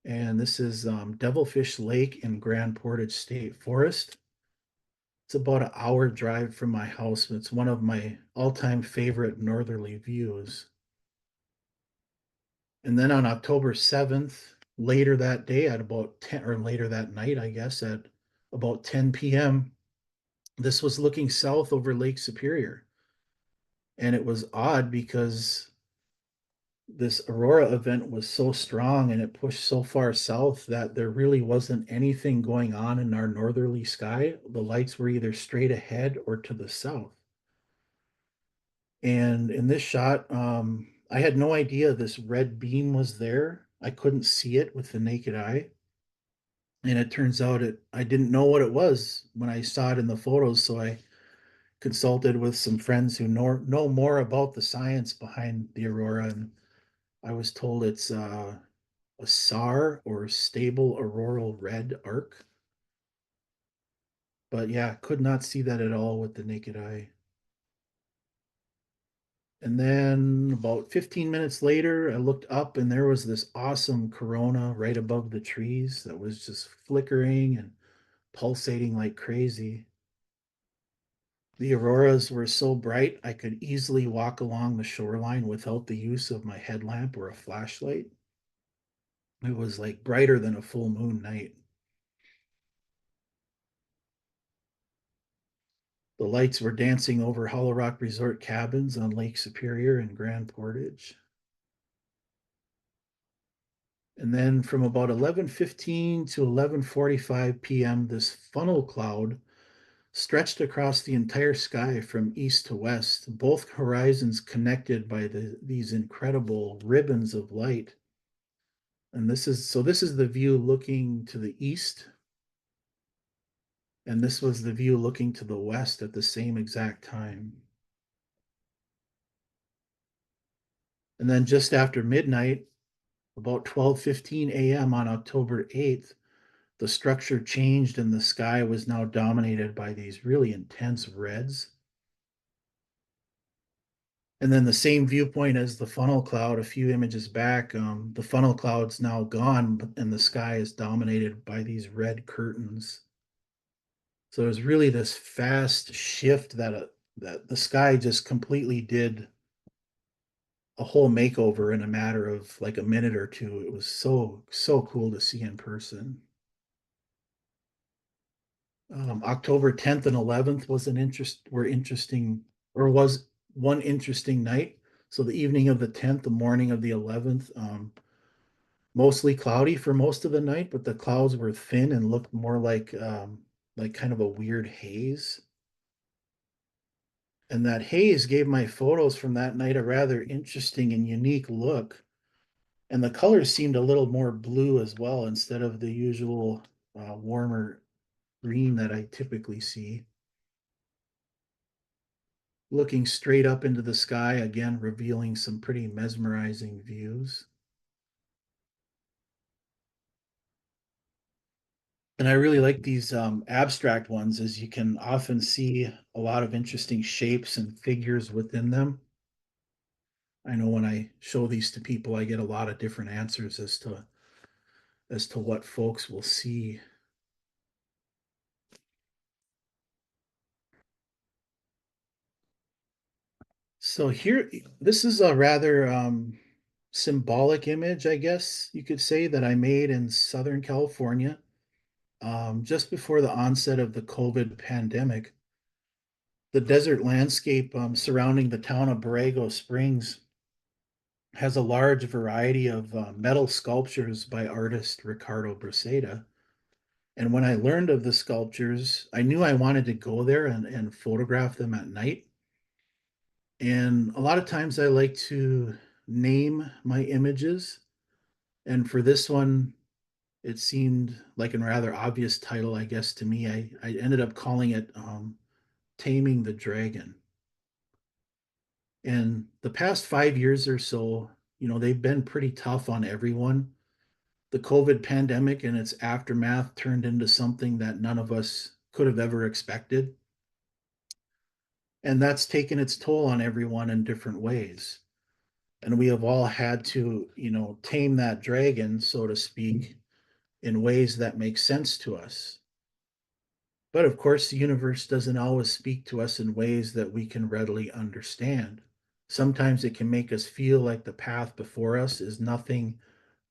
And this is Devilfish Lake in Grand Portage State Forest. It's about an hour drive from my house. It's one of my all-time favorite northerly views. And then on October 7th, later that day at about 10, or later that night, I guess, at about 10 p.m., this was looking south over Lake Superior. And it was odd because this aurora event was so strong and it pushed so far south that there really wasn't anything going on in our northerly sky. The lights were either straight ahead or to the south. And in this shot, I had no idea this red beam was there. I couldn't see it with the naked eye. And it turns out I didn't know what it was when I saw it in the photos. So I consulted with some friends who know more about the science behind the aurora. And I was told it's a SAR, or stable auroral red arc. But yeah, could not see that at all with the naked eye. And then about 15 minutes later, I looked up and there was this awesome corona right above the trees that was just flickering and pulsating like crazy. The auroras were so bright, I could easily walk along the shoreline without the use of my headlamp or a flashlight. It was like brighter than a full moon night. The lights were dancing over Hollow Rock Resort cabins on Lake Superior and Grand Portage. And then from about 11:15 to 11:45 p.m., this funnel cloud stretched across the entire sky from east to west, both horizons connected by these incredible ribbons of light. And this is the view looking to the east, and this was the view looking to the west at the same exact time. And then just after midnight, about 12:15 a.m. on October 8th, the structure changed and the sky was now dominated by these really intense reds. And then the same viewpoint as the funnel cloud a few images back, the funnel cloud's now gone and the sky is dominated by these red curtains. So there's really this fast shift that the sky just completely did a whole makeover in a matter of like a minute or two. It was so cool to see in person. October 10th and 11th was was one interesting night. So the evening of the 10th, the morning of the 11th, mostly cloudy for most of the night, but the clouds were thin and looked more like kind of a weird haze. And that haze gave my photos from that night a rather interesting and unique look. And the colors seemed a little more blue as well, instead of the usual warmer green that I typically see. Looking straight up into the sky, again, revealing some pretty mesmerizing views. And I really like these abstract ones, as you can often see a lot of interesting shapes and figures within them. I know when I show these to people, I get a lot of different answers as to what folks will see. So here, this is a rather symbolic image, I guess you could say, that I made in Southern California just before the onset of the COVID pandemic. The desert landscape surrounding the town of Borrego Springs has a large variety of metal sculptures by artist Ricardo Braceda. And when I learned of the sculptures, I knew I wanted to go there and photograph them at night. And a lot of times I like to name my images. And for this one, it seemed like a rather obvious title, I guess, to me. I ended up calling it Taming the Dragon. And the past 5 years or so, they've been pretty tough on everyone. The COVID pandemic and its aftermath turned into something that none of us could have ever expected. And that's taken its toll on everyone in different ways. And we have all had to, tame that dragon, so to speak, in ways that make sense to us. But of course, the universe doesn't always speak to us in ways that we can readily understand. Sometimes it can make us feel like the path before us is nothing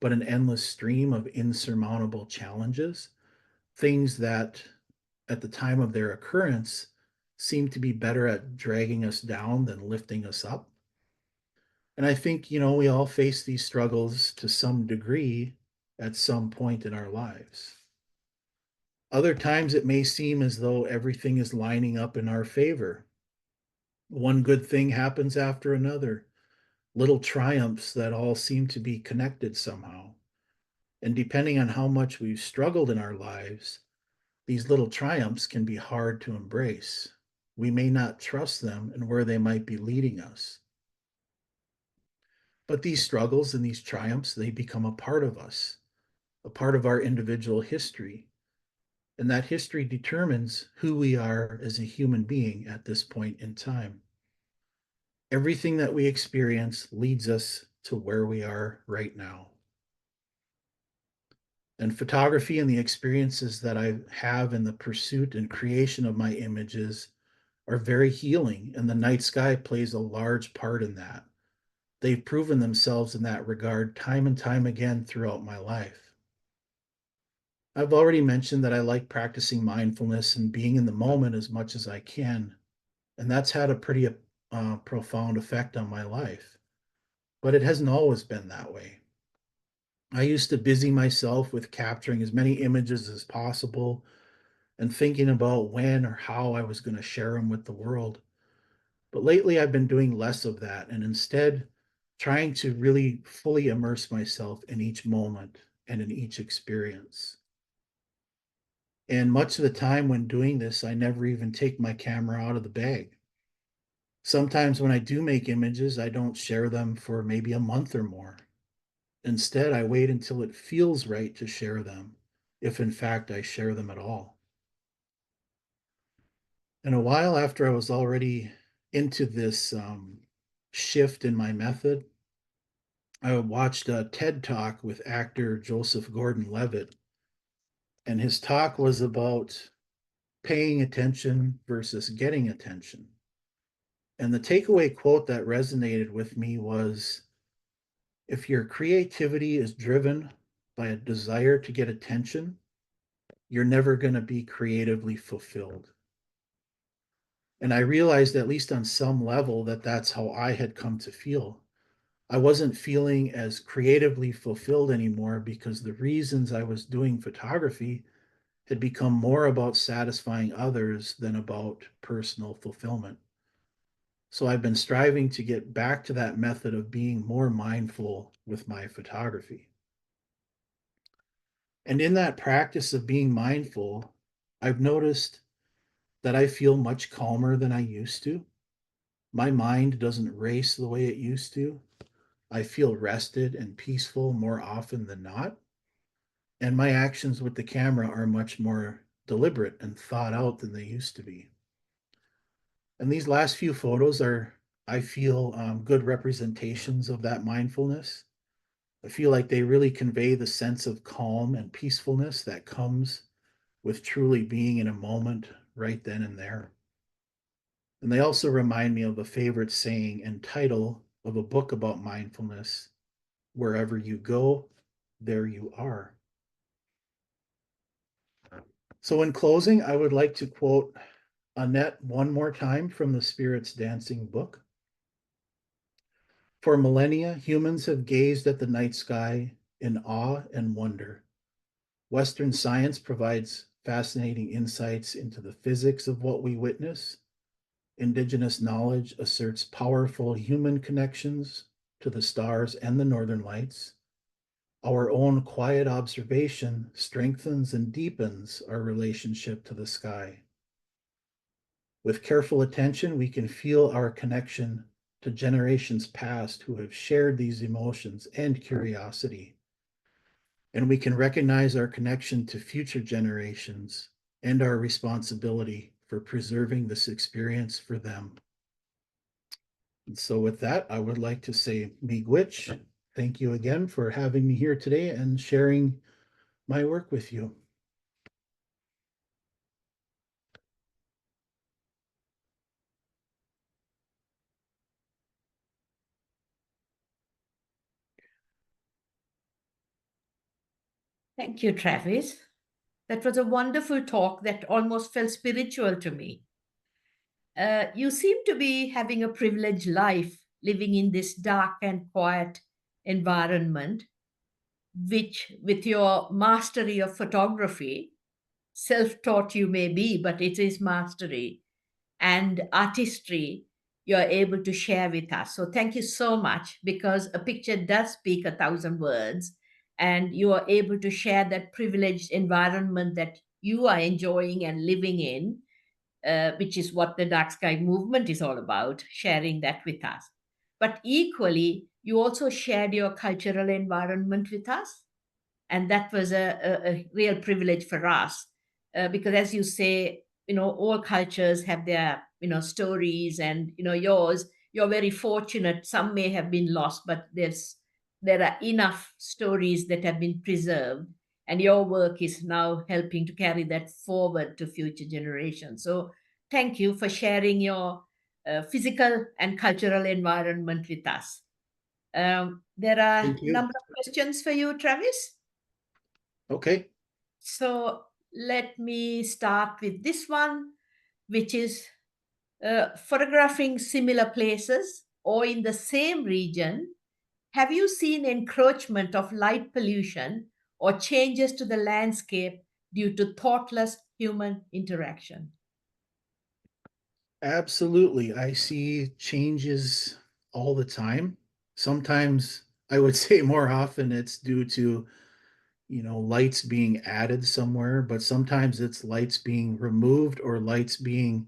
but an endless stream of insurmountable challenges, things that at the time of their occurrence seem to be better at dragging us down than lifting us up. And I think, we all face these struggles to some degree at some point in our lives. Other times it may seem as though everything is lining up in our favor. One good thing happens after another, little triumphs that all seem to be connected somehow. And depending on how much we've struggled in our lives, these little triumphs can be hard to embrace. We may not trust them and where they might be leading us. But these struggles and these triumphs, they become a part of us, a part of our individual history. And that history determines who we are as a human being at this point in time. Everything that we experience leads us to where we are right now. And photography and the experiences that I have in the pursuit and creation of my images are very healing, and the night sky plays a large part in that. They've proven themselves in that regard time and time again throughout my life. I've already mentioned that I like practicing mindfulness and being in the moment as much as I can, and that's had a pretty profound effect on my life. But it hasn't always been that way. I used to busy myself with capturing as many images as possible and thinking about when or how I was going to share them with the world. But lately, I've been doing less of that and instead trying to really fully immerse myself in each moment and in each experience. And much of the time when doing this, I never even take my camera out of the bag. Sometimes when I do make images, I don't share them for maybe a month or more. Instead, I wait until it feels right to share them, if in fact I share them at all. And a while after I was already into this shift in my method, I watched a TED Talk with actor Joseph Gordon-Levitt, and his talk was about paying attention versus getting attention. And the takeaway quote that resonated with me was, if your creativity is driven by a desire to get attention, you're never going to be creatively fulfilled. And I realized, at least on some level, that that's how I had come to feel. I wasn't feeling as creatively fulfilled anymore because the reasons I was doing photography had become more about satisfying others than about personal fulfillment. So I've been striving to get back to that method of being more mindful with my photography. And in that practice of being mindful, I've noticed that I feel much calmer than I used to. My mind doesn't race the way it used to. I feel rested and peaceful more often than not. And my actions with the camera are much more deliberate and thought out than they used to be. And these last few photos are, I feel, good representations of that mindfulness. I feel like they really convey the sense of calm and peacefulness that comes with truly being in a moment right then and there. And they also remind me of a favorite saying and title of a book about mindfulness: wherever you go, there you are. So, in closing, I would like to quote Annette one more time from the Spirits Dancing book. For millennia, humans have gazed at the night sky in awe and wonder. Western science provides fascinating insights into the physics of what we witness. Indigenous knowledge asserts powerful human connections to the stars and the northern lights. Our own quiet observation strengthens and deepens our relationship to the sky. With careful attention, we can feel our connection to generations past who have shared these emotions and curiosity. And we can recognize our connection to future generations and our responsibility for preserving this experience for them. So with that, I would like to say miigwech. Thank you again for having me here today and sharing my work with you. Thank you, Travis. That was a wonderful talk that almost felt spiritual to me. You seem to be having a privileged life living in this dark and quiet environment, which, with your mastery of photography, self taught you may be, but it is mastery and artistry you're able to share with us. So thank you so much, because a picture does speak 1,000 words, and you are able to share that privileged environment that you are enjoying and living in, which is what the dark sky movement is all about, sharing that with us. But equally, you also shared your cultural environment with us, and that was a real privilege for us, because, as you say, all cultures have their stories, and yours, you're very fortunate. Some may have been lost, but there are enough stories that have been preserved, and your work is now helping to carry that forward to future generations. So thank you for sharing your physical and cultural environment with us. There are a Thank you. number of questions for you, Travis. Okay. So let me start with this one, which is photographing similar places or in the same region. Have you seen encroachment of light pollution or changes to the landscape due to thoughtless human interaction? Absolutely. I see changes all the time. Sometimes I would say more often it's due to, lights being added somewhere, but sometimes it's lights being removed or lights being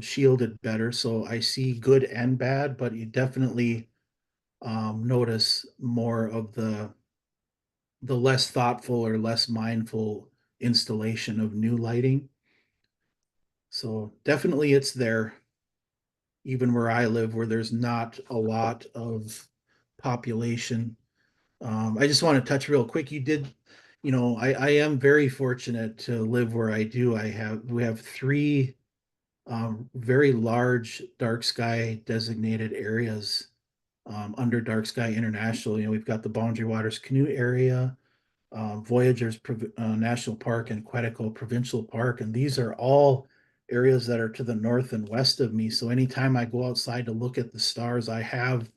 shielded better. So I see good and bad, but you definitely notice more of the less thoughtful or less mindful installation of new lighting. So definitely it's there, even where I live, where there's not a lot of population. I just want to touch real quick. You did, I am very fortunate to live where I do. We have three very large dark sky designated areas under Dark Sky International. We've got the Boundary Waters Canoe Area, Voyageurs National Park, and Quetico Provincial Park. And these are all areas that are to the north and west of me. So anytime I go outside to look at the stars, I have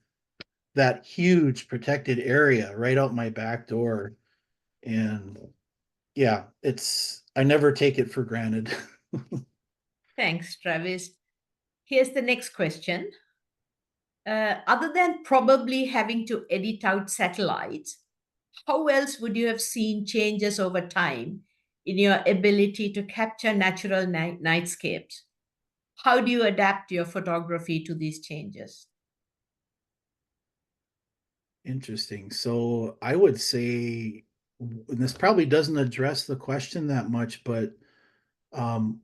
that huge protected area right out my back door. And yeah, I never take it for granted. Thanks, Travis. Here's the next question. Other than probably having to edit out satellites, how else would you have seen changes over time in your ability to capture natural nightscapes? How do you adapt your photography to these changes? Interesting. So I would say, and this probably doesn't address the question that much, but um,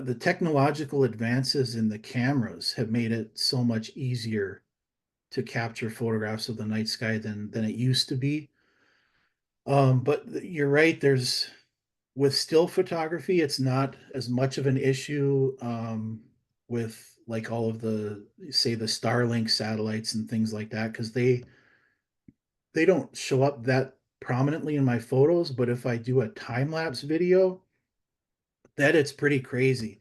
the technological advances in the cameras have made it so much easier to capture photographs of the night sky than it used to be. But you're right. With still photography, it's not as much of an issue with like all of the, say, the Starlink satellites and things like that, because they don't show up that prominently in my photos. But if I do a time lapse video, that it's pretty crazy.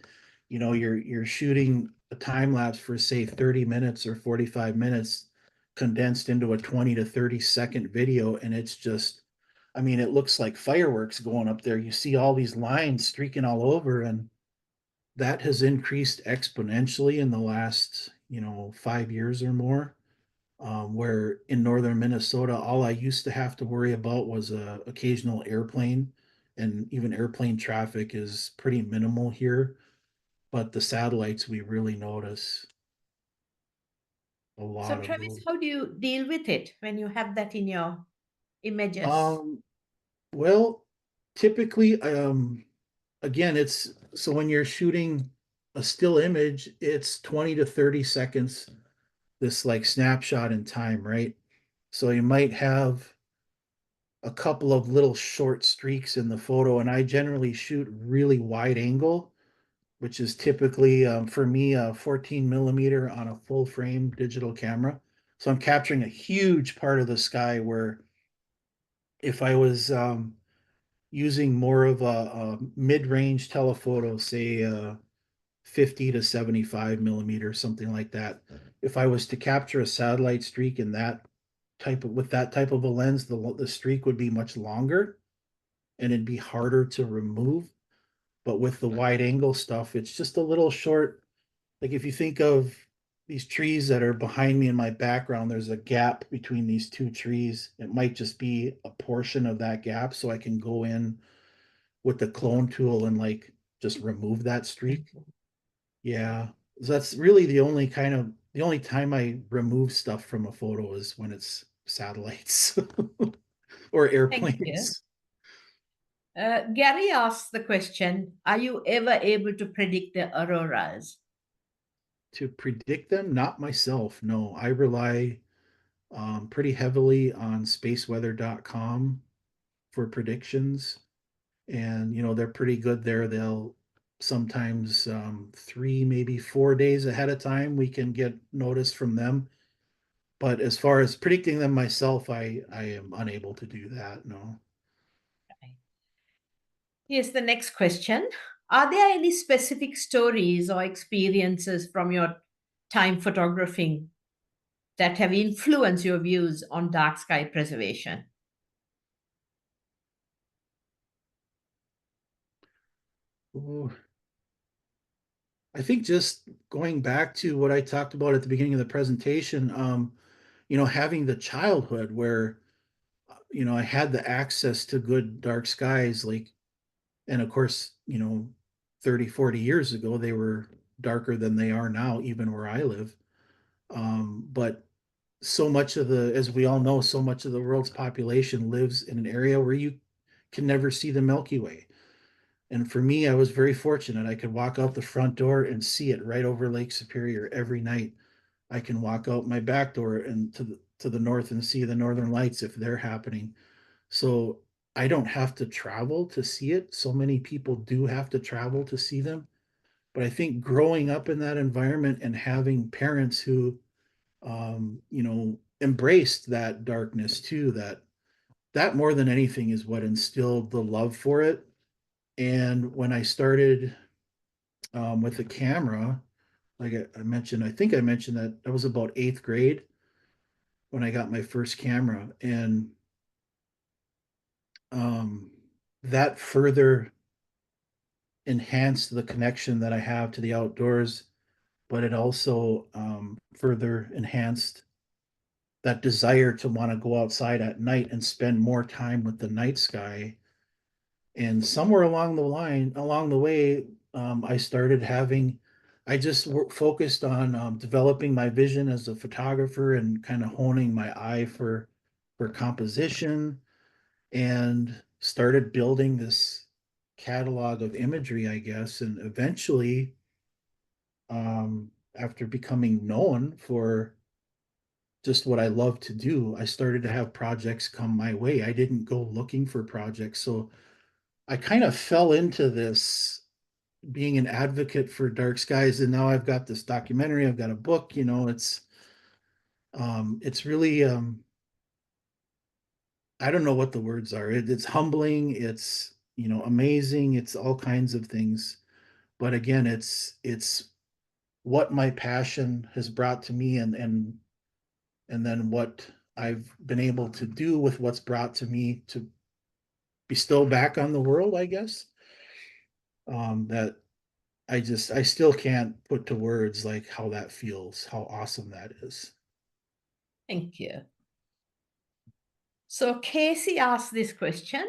You're shooting a time lapse for, say, 30 minutes or 45 minutes condensed into a 20 to 30-second video, and it's just, I mean, it looks like fireworks going up there. You see all these lines streaking all over, and that has increased exponentially in the last 5 years or more. Where in northern Minnesota, all I used to have to worry about was a occasional airplane, and even airplane traffic is pretty minimal here. But the satellites, we really notice a So, lot of Travis, those. how do you deal with it when you have that in your images? Um, well, typically, again, it's so when you're shooting a still image, it's 20 to 30 seconds, this like snapshot in time, right? So you might have a couple of little short streaks in the photo, and I generally shoot really wide angle, which is typically for me a 14 millimeter on a full frame digital camera. So I'm capturing a huge part of the sky where if I was using more of a mid-range telephoto, say 50 to 75 millimeters, something like that. If I was to capture a satellite streak in that with that type of a lens, the streak would be much longer and it'd be harder to remove. But with the wide angle stuff, it's just a little short. Like if you think of these trees that are behind me in my background, there's a gap between these two trees. It might just be a portion of that gap. So I can go in with the clone tool and like just remove that streak. Yeah. So that's really the only time I remove stuff from a photo is when it's satellites or Thank you. airplanes. Gary asks the question, are you ever able to predict the auroras? To predict them, not myself. No, I rely pretty heavily on spaceweather.com for predictions. And, they're pretty good there. They'll sometimes 3, maybe 4 days ahead of time, we can get notice from them. But as far as predicting them myself, I am unable to do that. No. Here's the next question. Are there any specific stories or experiences from your time photographing that have influenced your views on dark sky preservation? Ooh. I think just going back to what I talked about at the beginning of the presentation, having the childhood where, I had the access to good dark skies, like, and of course, 30, 40 years ago, they were darker than they are now, even where I live. But so much of as we all know, so much of the world's population lives in an area where you can never see the Milky Way. And for me, I was very fortunate. I could walk out the front door and see it right over Lake Superior every night. I can walk out my back door and to the north and see the northern lights if they're happening. So I don't have to travel to see it. So many people do have to travel to see them. But I think growing up in that environment and having parents who embraced that darkness too, that more than anything is what instilled the love for it. And when I started with the camera, like I mentioned, I think I mentioned that I was about 8th grade when I got my first camera, and um, that further enhanced the connection that I have to the outdoors, but it also further enhanced that desire to want to go outside at night and spend more time with the night sky. And somewhere along the way, I started I just focused on developing my vision as a photographer and kind of honing my eye for composition, and started building this catalog of imagery, I guess. And eventually, after becoming known for just what I love to do, I started to have projects come my way. I didn't go looking for projects. So I kind of fell into this being an advocate for dark skies, and now I've got this documentary, I've got a book. It's really I don't know what the words are. It's humbling, it's amazing, it's all kinds of things. But again, it's what my passion has brought to me, and then what I've been able to do with what's brought to me to bestow back on the world, I guess. That I still can't put to words like how that feels, how awesome that is. Thank you. So Casey asked this question.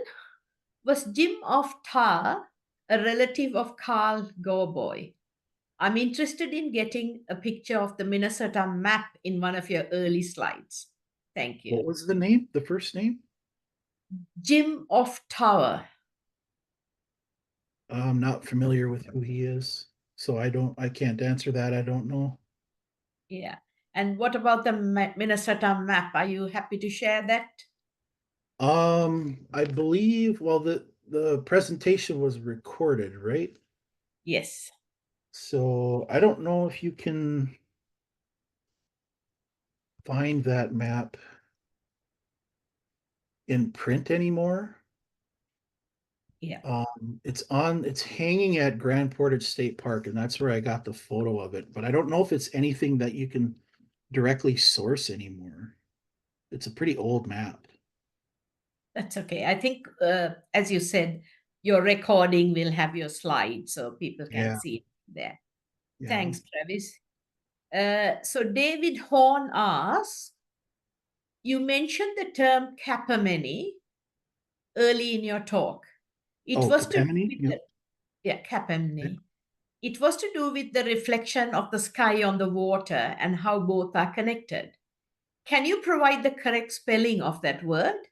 Was Jim of Tar a relative of Carl Gorboy? I'm interested in getting a picture of the Minnesota map in one of your early slides. Thank What you. was the name? The first name? Jim of Tower. I'm not familiar with who he is. So I can't answer that. I don't know. Yeah. And what about the Minnesota map? Are you happy to share that? I believe, well, the presentation was recorded, right? Yes. So I don't know if you can find that map in print anymore. Yeah. It's hanging at Grand Portage State Park, and that's where I got the photo of it. But I don't know if it's anything that you can directly source anymore. It's a pretty old map. That's okay. I think, as you said, your recording will have your slide so people can Yeah, see it there. yeah. Thanks, Travis. So David Horn asks, you mentioned the term capamany early in your talk. It Oh, was to do Capemini? with Yeah. capamany. It was to do with the reflection of the sky on the water and how both are connected. Can you provide the correct spelling of that word?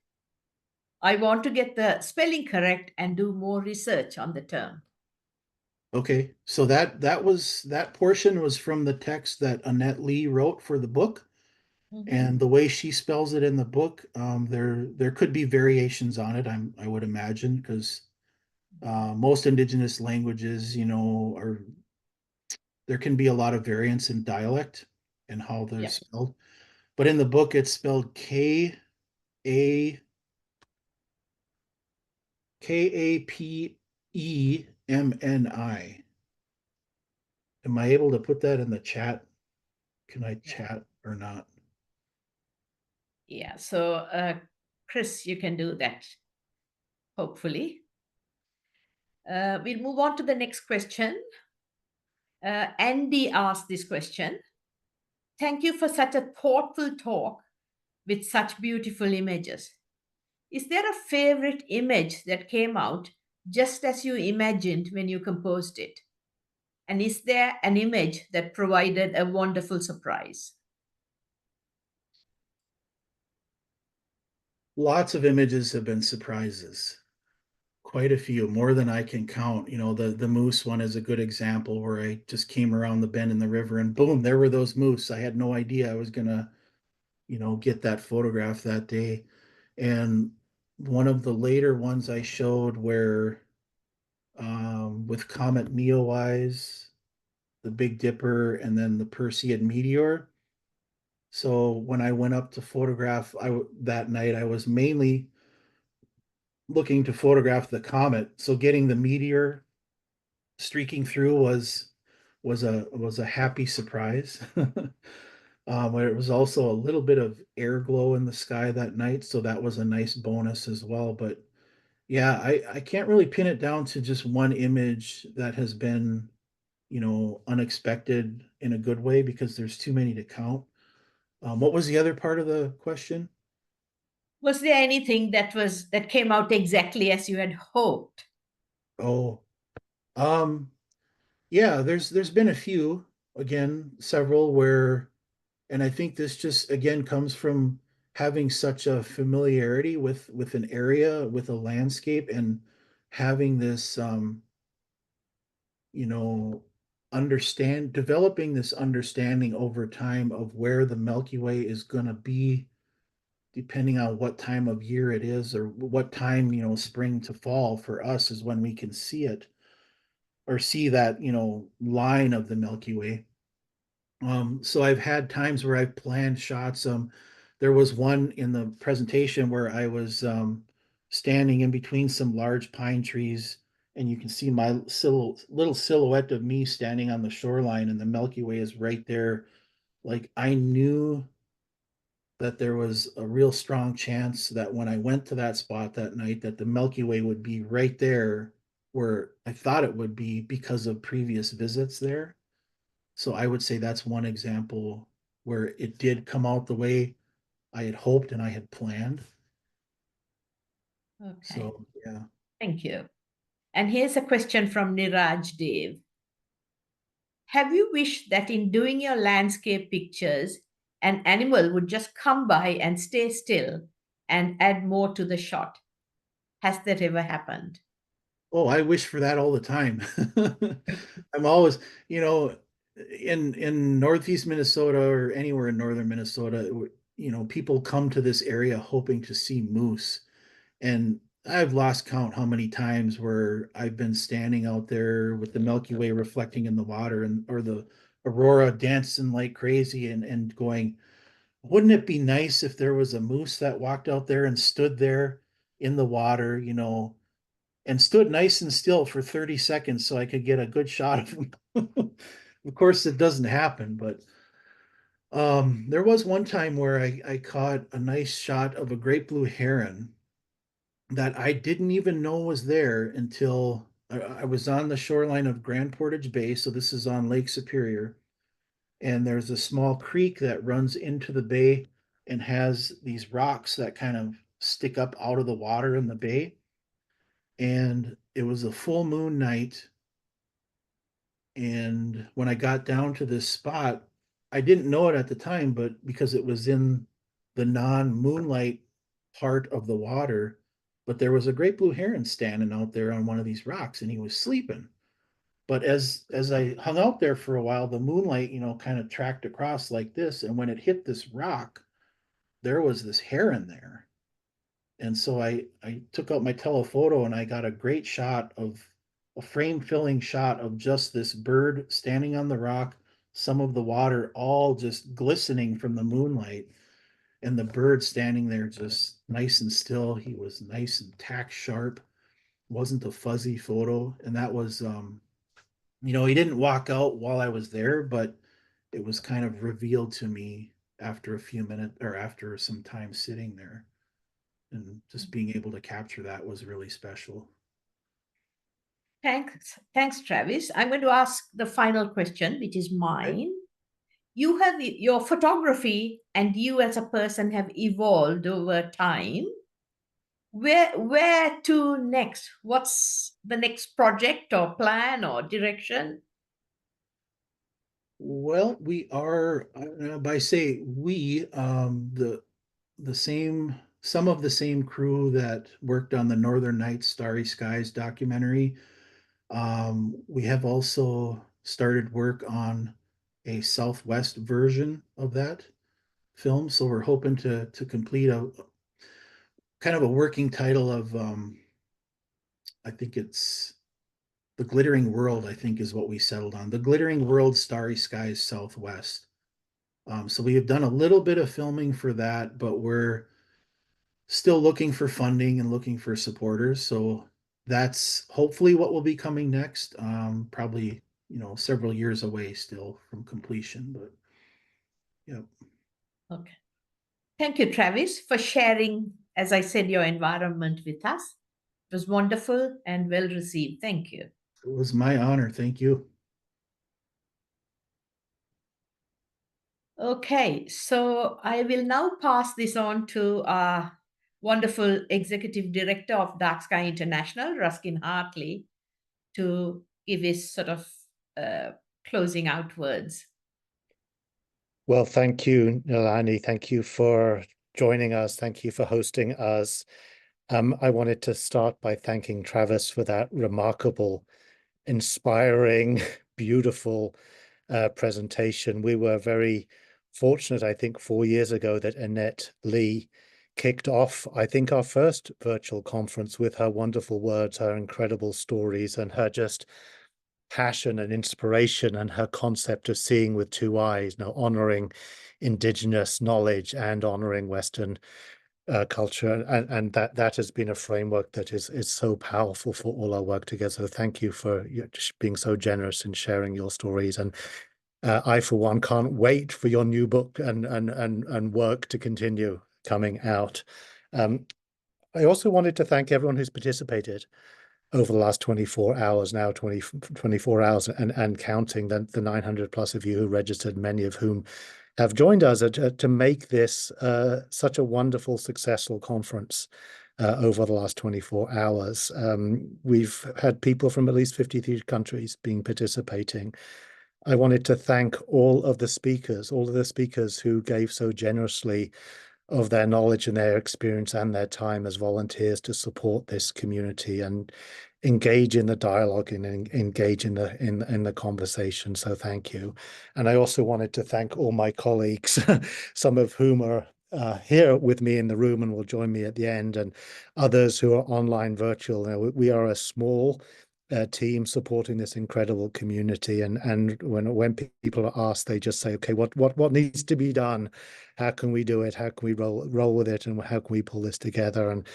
I want to get the spelling correct and do more research on the term. Okay, so that portion was from the text that Annette Lee wrote for the book, and the way she spells it in the book, there could be variations on it. I would imagine because most indigenous languages, are there can be a lot of variance in dialect and how they're Yeah. spelled. But in the book, it's spelled A Kapemni. Am I able to put that in the chat? Can I Yeah. chat or not? Yeah. So, Chris, you can do that, hopefully. We'll move on to the next question. Andy asked this question. Thank you for such a thoughtful talk with such beautiful images. Is there a favorite image that came out just as you imagined when you composed it? And is there an image that provided a wonderful surprise? Lots of images have been surprises. Quite a few, more than I can count. The moose one is a good example where I just came around the bend in the river and boom, there were those moose. I had no idea I was gonna, get that photograph that day. And one of the later ones I showed where with Comet Neowise, the Big Dipper, and then the Perseid meteor. So when I went up to photograph, that night I was mainly looking to photograph the comet. So getting the meteor streaking through was a happy surprise. Where it was also a little bit of air glow in the sky that night, so that was a nice bonus as well. But yeah, I can't really pin it down to just one image that has been, unexpected in a good way because there's too many to count. What was the other part of the question? Was there anything that came out exactly as you had hoped? Oh, um, yeah, there's been a few, again, several where, and I think this just again comes from having such a familiarity with an area, with a landscape, and having this you know, developing this understanding over time of where the Milky Way is going to be, depending on what time of year it is or what time, spring to fall for us is when we can see it or see that, line of the Milky Way. So I've had times where I've planned shots. There was one in the presentation where I was standing in between some large pine trees, and you can see my little silhouette of me standing on the shoreline, and the Milky Way is right there. Like I knew that there was a real strong chance that when I went to that spot that night, that the Milky Way would be right there where I thought it would be because of previous visits there. So I would say that's one example where it did come out the way I had hoped and I had planned. Okay, So yeah. thank you. And here's a question from Niraj Dev. Have you wished that in doing your landscape pictures, an animal would just come by and stay still and add more to the shot? Has that ever happened? Oh, I wish for that all the time. I'm always, in Northeast Minnesota or anywhere in northern Minnesota, people come to this area hoping to see moose. And I've lost count how many times where I've been standing out there with the Milky Way reflecting in the water and or the aurora dancing like crazy and going, wouldn't it be nice if there was a moose that walked out there and stood there in the water, and stood nice and still for 30 seconds so I could get a good shot of him. Of course, it doesn't happen, but there was one time where I caught a nice shot of a great blue heron that I didn't even know was there until I was on the shoreline of Grand Portage Bay. So this is on Lake Superior. And there's a small creek that runs into the bay and has these rocks that kind of stick up out of the water in the bay. And it was a full moon night. And when I got down to this spot, I didn't know it at the time, but because it was in the non-moonlight part of the water, but there was a great blue heron standing out there on one of these rocks and he was sleeping. But as I hung out there for a while, the moonlight, kind of tracked across like this. And when it hit this rock, there was this heron there. And so I took out my telephoto and I got a great shot of a frame filling shot of just this bird standing on the rock, some of the water all just glistening from the moonlight, and the bird standing there just nice and still. He was nice and tack sharp, wasn't a fuzzy photo. And that was, he didn't walk out while I was there, but it was kind of revealed to me after a few minutes or after some time sitting there, and just being able to capture that was really special. Thanks, Travis. I'm going to ask the final question, which is mine. You have your photography and you as a person have evolved over time. Where to next? What's the next project or plan or direction? Well, we are, by say we, the same, some of the same crew that worked on the Northern Nights Starry Skies documentary. We have also started work on a Southwest version of that film, so we're hoping to complete a kind of a working title of, I think it's The Glittering World, I think is what we settled on. The Glittering World Starry Skies Southwest. So we have done a little bit of filming for that, but we're still looking for funding and looking for supporters. So that's hopefully what will be coming next. Probably, several years away still from completion, but yeah. Okay. Thank you, Travis, for sharing, as I said, your environment with us. It was wonderful and well received. Thank you. It was my honor. Thank you. Okay, so I will now pass this on to our wonderful executive director of Dark Sky International, Ruskin Hartley, to give his sort of closing out words. Well, thank you, Nilani. Thank you for joining us. Thank you for hosting us. I wanted to start by thanking Travis for that remarkable, inspiring, beautiful presentation. We were very fortunate, I think, 4 years ago that Annette Lee kicked off, I think, our first virtual conference with her wonderful words, her incredible stories, and her just passion and inspiration, and her concept of seeing with two eyes, honoring indigenous knowledge and honoring Western culture, and that has been a framework that is so powerful for all our work together. So thank you for being so generous in sharing your stories, and I for one can't wait for your new book and work to continue coming out. I also wanted to thank everyone who's participated over the last 24 hours now, 24 hours and counting, the 900 plus of you who registered, many of whom have joined us to make this such a wonderful, successful conference over the last 24 hours. We've had people from at least 53 countries participating. I wanted to thank all of the speakers who gave so generously of their knowledge and their experience and their time as volunteers to support this community and engage in the dialogue and engage in the conversation. So thank you. And I also wanted to thank all my colleagues, some of whom are here with me in the room and will join me at the end, and others who are online virtual. You know, we are a small team supporting this incredible community, and when people are asked, they just say, okay, what needs to be done? How can we do it? How can we roll with it? And how can we pull this together? And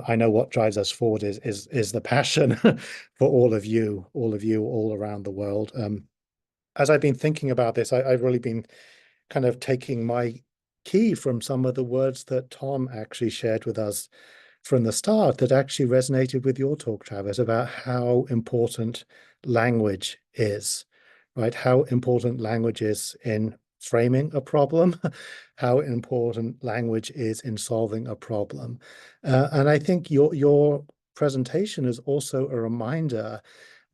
I know what drives us forward is the passion for all of you all around the world. As I've been thinking about this, I've really been kind of taking my key from some of the words that Tom actually shared with us from the start that actually resonated with your talk, Travis, about how important language is, right? How important language is in framing a problem, how important language is in solving a problem. And I think your presentation is also a reminder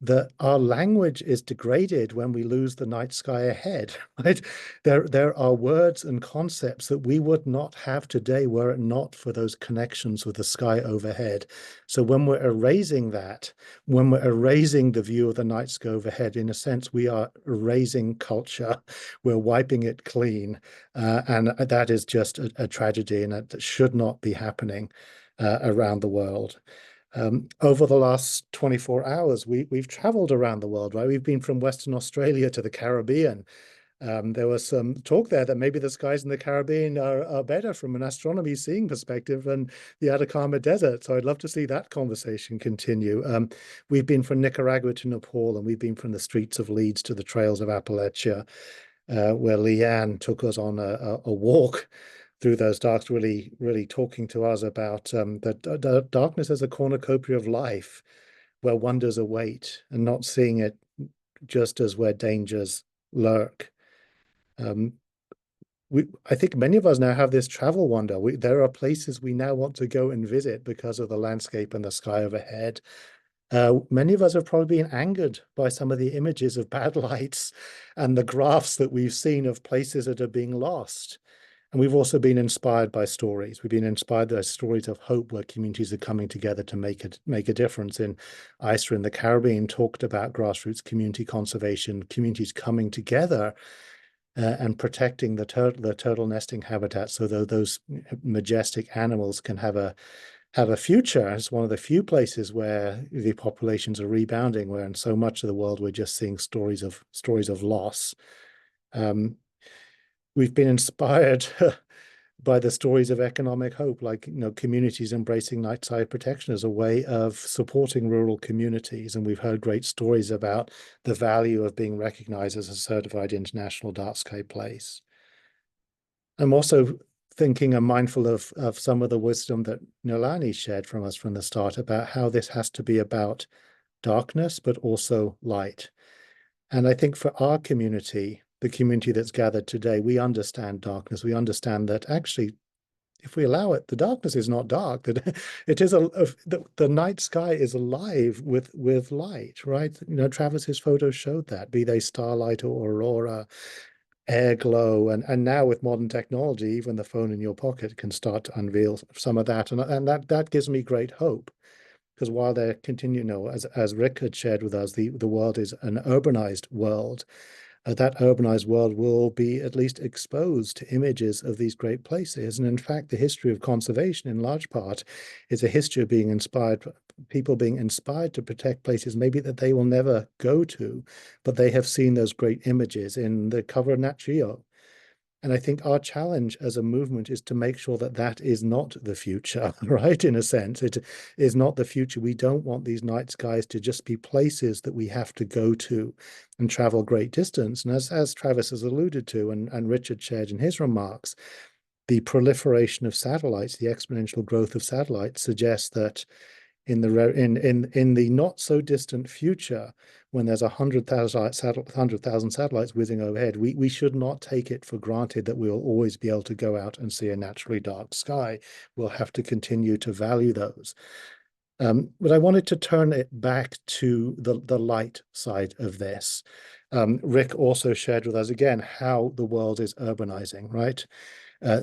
that our language is degraded when we lose the night sky ahead, right? There are words and concepts that we would not have today were it not for those connections with the sky overhead. So when we're erasing that, when we're erasing the view of the night sky overhead, in a sense, we are erasing culture. We're wiping it clean. And that is just a tragedy, and that should not be happening around the world. Over the last 24 hours, we've traveled around the world, right? We've been from Western Australia to the Caribbean. There was some talk there that maybe the skies in the Caribbean are better from an astronomy seeing perspective than the Atacama Desert. So I'd love to see that conversation continue. We've been from Nicaragua to Nepal, and we've been from the streets of Leeds to the trails of Appalachia, where Leanne took us on a walk through those darks, really talking to us about the darkness as a cornucopia of life, where wonders await, and not seeing it just as where dangers lurk. I think many of us now have this travel wonder. There are places we now want to go and visit because of the landscape and the sky overhead. Many of us have probably been angered by some of the images of bad lights and the graphs that we've seen of places that are being lost. And we've also been inspired by stories. We've been inspired by stories of hope where communities are coming together to make a difference. In ISA in the Caribbean talked about grassroots community conservation, communities coming together and protecting the turtle nesting habitat, so that those majestic animals can have a future. It's one of the few places where the populations are rebounding, where in so much of the world we're just seeing stories of loss. We've been inspired by the stories of economic hope, like communities embracing night sky protection as a way of supporting rural communities. And we've heard great stories about the value of being recognized as a certified international dark sky place. I'm also thinking and mindful of some of the wisdom that Nolani shared from us from the start about how this has to be about darkness, but also light. And I think for our community, the community that's gathered today, we understand darkness. We understand that actually, if we allow it, the darkness is not dark. That it is the night sky is alive with light, right? Travis's photos showed that, be they starlight or aurora, air glow, and now with modern technology, even the phone in your pocket can start to unveil some of that, and that gives me great hope. Because while they continue, as Rick had shared with us, the world is an urbanized world. That urbanized world will be at least exposed to images of these great places. And in fact, the history of conservation in large part is a history of being inspired, people being inspired to protect places maybe that they will never go to, but they have seen those great images in the cover of Nat Geo. And I think our challenge as a movement is to make sure that that is not the future, right? In a sense, it is not the future. We don't want these night skies to just be places that we have to go to and travel great distance. And as Travis has alluded to, and Richard shared in his remarks, the proliferation of satellites, the exponential growth of satellites suggests that in the not so distant future, when there's 100,000 satellites whizzing overhead, we should not take it for granted that we'll always be able to go out and see a naturally dark sky. We'll have to continue to value those. But I wanted to turn it back to the light side of this. Rick also shared with us again how the world is urbanizing, right?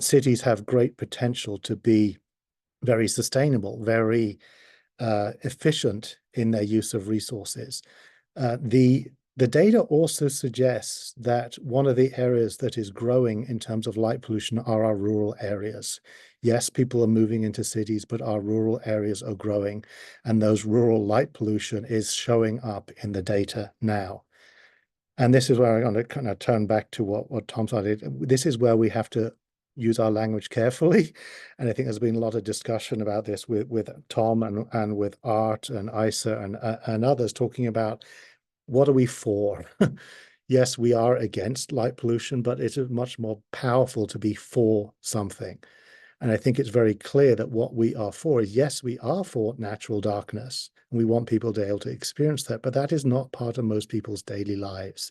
cities have great potential to be very sustainable, very efficient in their use of resources. The data also suggests that one of the areas that is growing in terms of light pollution are our rural areas. Yes, people are moving into cities, but our rural areas are growing, and those rural light pollution is showing up in the data now. And this is where I'm going to kind of turn back to what Tom started. This is where we have to use our language carefully. And I think there's been a lot of discussion about this with Tom and with Art and Isa and others talking about what are we for? Yes, we are against light pollution, but it is much more powerful to be for something. And I think it's very clear that what we are for is, yes, we are for natural darkness. And we want people to be able to experience that, but that is not part of most people's daily lives.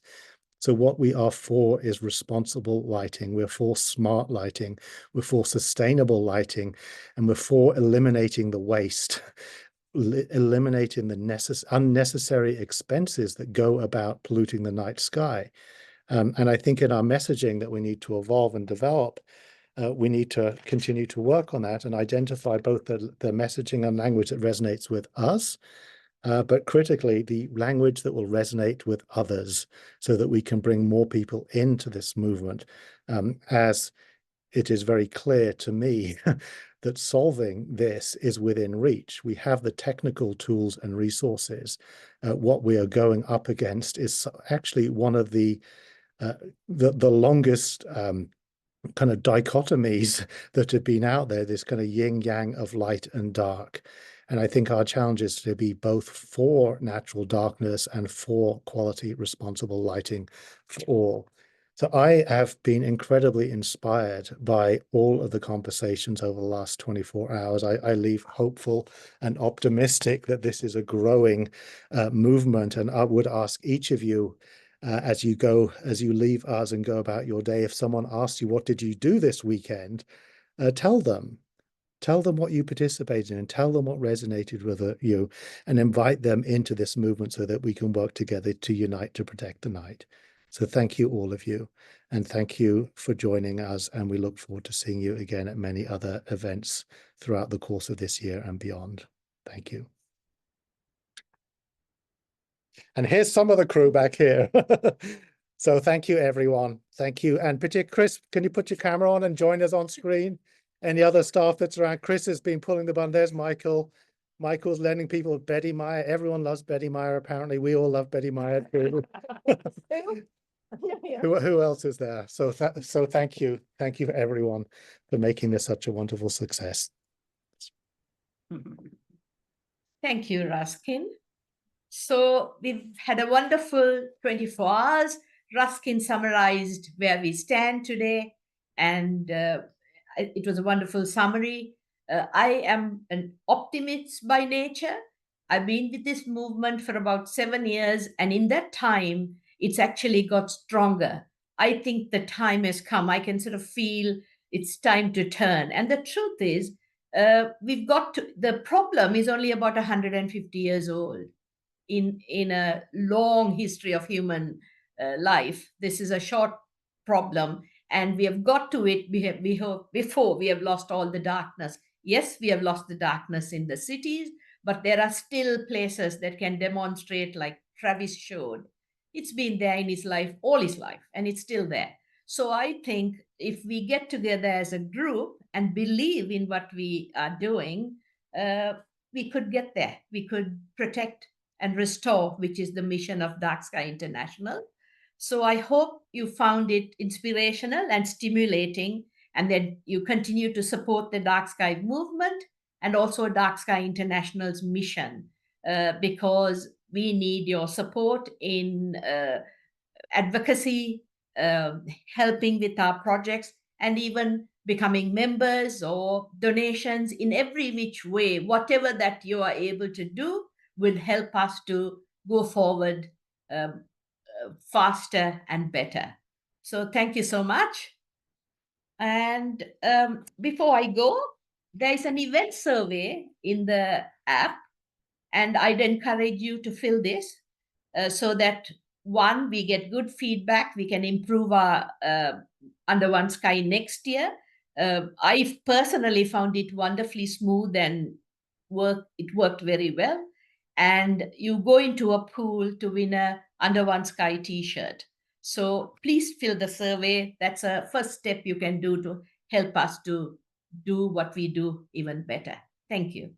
So what we are for is responsible lighting. We're for smart lighting. We're for sustainable lighting. And we're for eliminating the waste, eliminating the unnecessary expenses that go about polluting the night sky. And I think in our messaging that we need to evolve and develop, we need to continue to work on that and identify both the messaging and language that resonates with us, but critically, the language that will resonate with others so that we can bring more people into this movement, as it is very clear to me that solving this is within reach. We have the technical tools and resources. What we are going up against is actually one of the longest kind of dichotomies that have been out there, this kind of yin-yang of light and dark. And I think our challenge is to be both for natural darkness and for quality, responsible lighting for all. So I have been incredibly inspired by all of the conversations over the last 24 hours. I leave hopeful and optimistic that this is a growing movement. And I would ask each of you, as you leave us and go about your day, if someone asks you, what did you do this weekend? Tell them what you participated in, and tell them what resonated with you, and invite them into this movement so that we can work together to unite to protect the night. So thank you, all of you, and thank you for joining us. And we look forward to seeing you again at many other events throughout the course of this year and beyond. Thank you. And here's some of the crew back here. So thank you, everyone. Thank you. And Chris, can you put your camera on and join us on screen? Any other staff that's around? Chris has been pulling the button. There's Michael. Michael's lending people Betty Meyer. Everyone loves Betty Meyer, apparently. We all love Betty Meyer too. Who else is there? So thank you. Thank you, everyone, for making this such a wonderful success. Thank you, Ruskin. So we've had a wonderful 24 hours. Ruskin summarized where we stand today, and it was a wonderful summary. I am an optimist by nature. I've been with this movement for about 7 years, and in that time, it's actually got stronger. I think the time has come. I can sort of feel it's time to turn. And the truth is, the problem is only about 150 years old. In a long history of human life, this is a short problem, and we have got to it before we have lost all the darkness. Yes, we have lost the darkness in the cities, but there are still places that can demonstrate, like Travis showed. It's been there in his life, all his life, and it's still there. So I think if we get together as a group and believe in what we are doing, we could get there. We could protect and restore, which is the mission of Dark Sky International. So I hope you found it inspirational and stimulating, and that you continue to support the Dark Sky movement and also Dark Sky International's mission, because we need your support in advocacy, helping with our projects, and even becoming members or donations in every which way. Whatever that you are able to do will help us to go forward faster and better. So thank you so much. And before I go, there's an event survey in the app, and I'd encourage you to fill this so that, one, we get good feedback, we can improve our Under One Sky next year, I personally found it wonderfully smooth and it worked very well. And you go into a pool to win a Under One Sky t-shirt. So please fill the survey. That's a first step you can do to help us to do what we do even better. Thank you.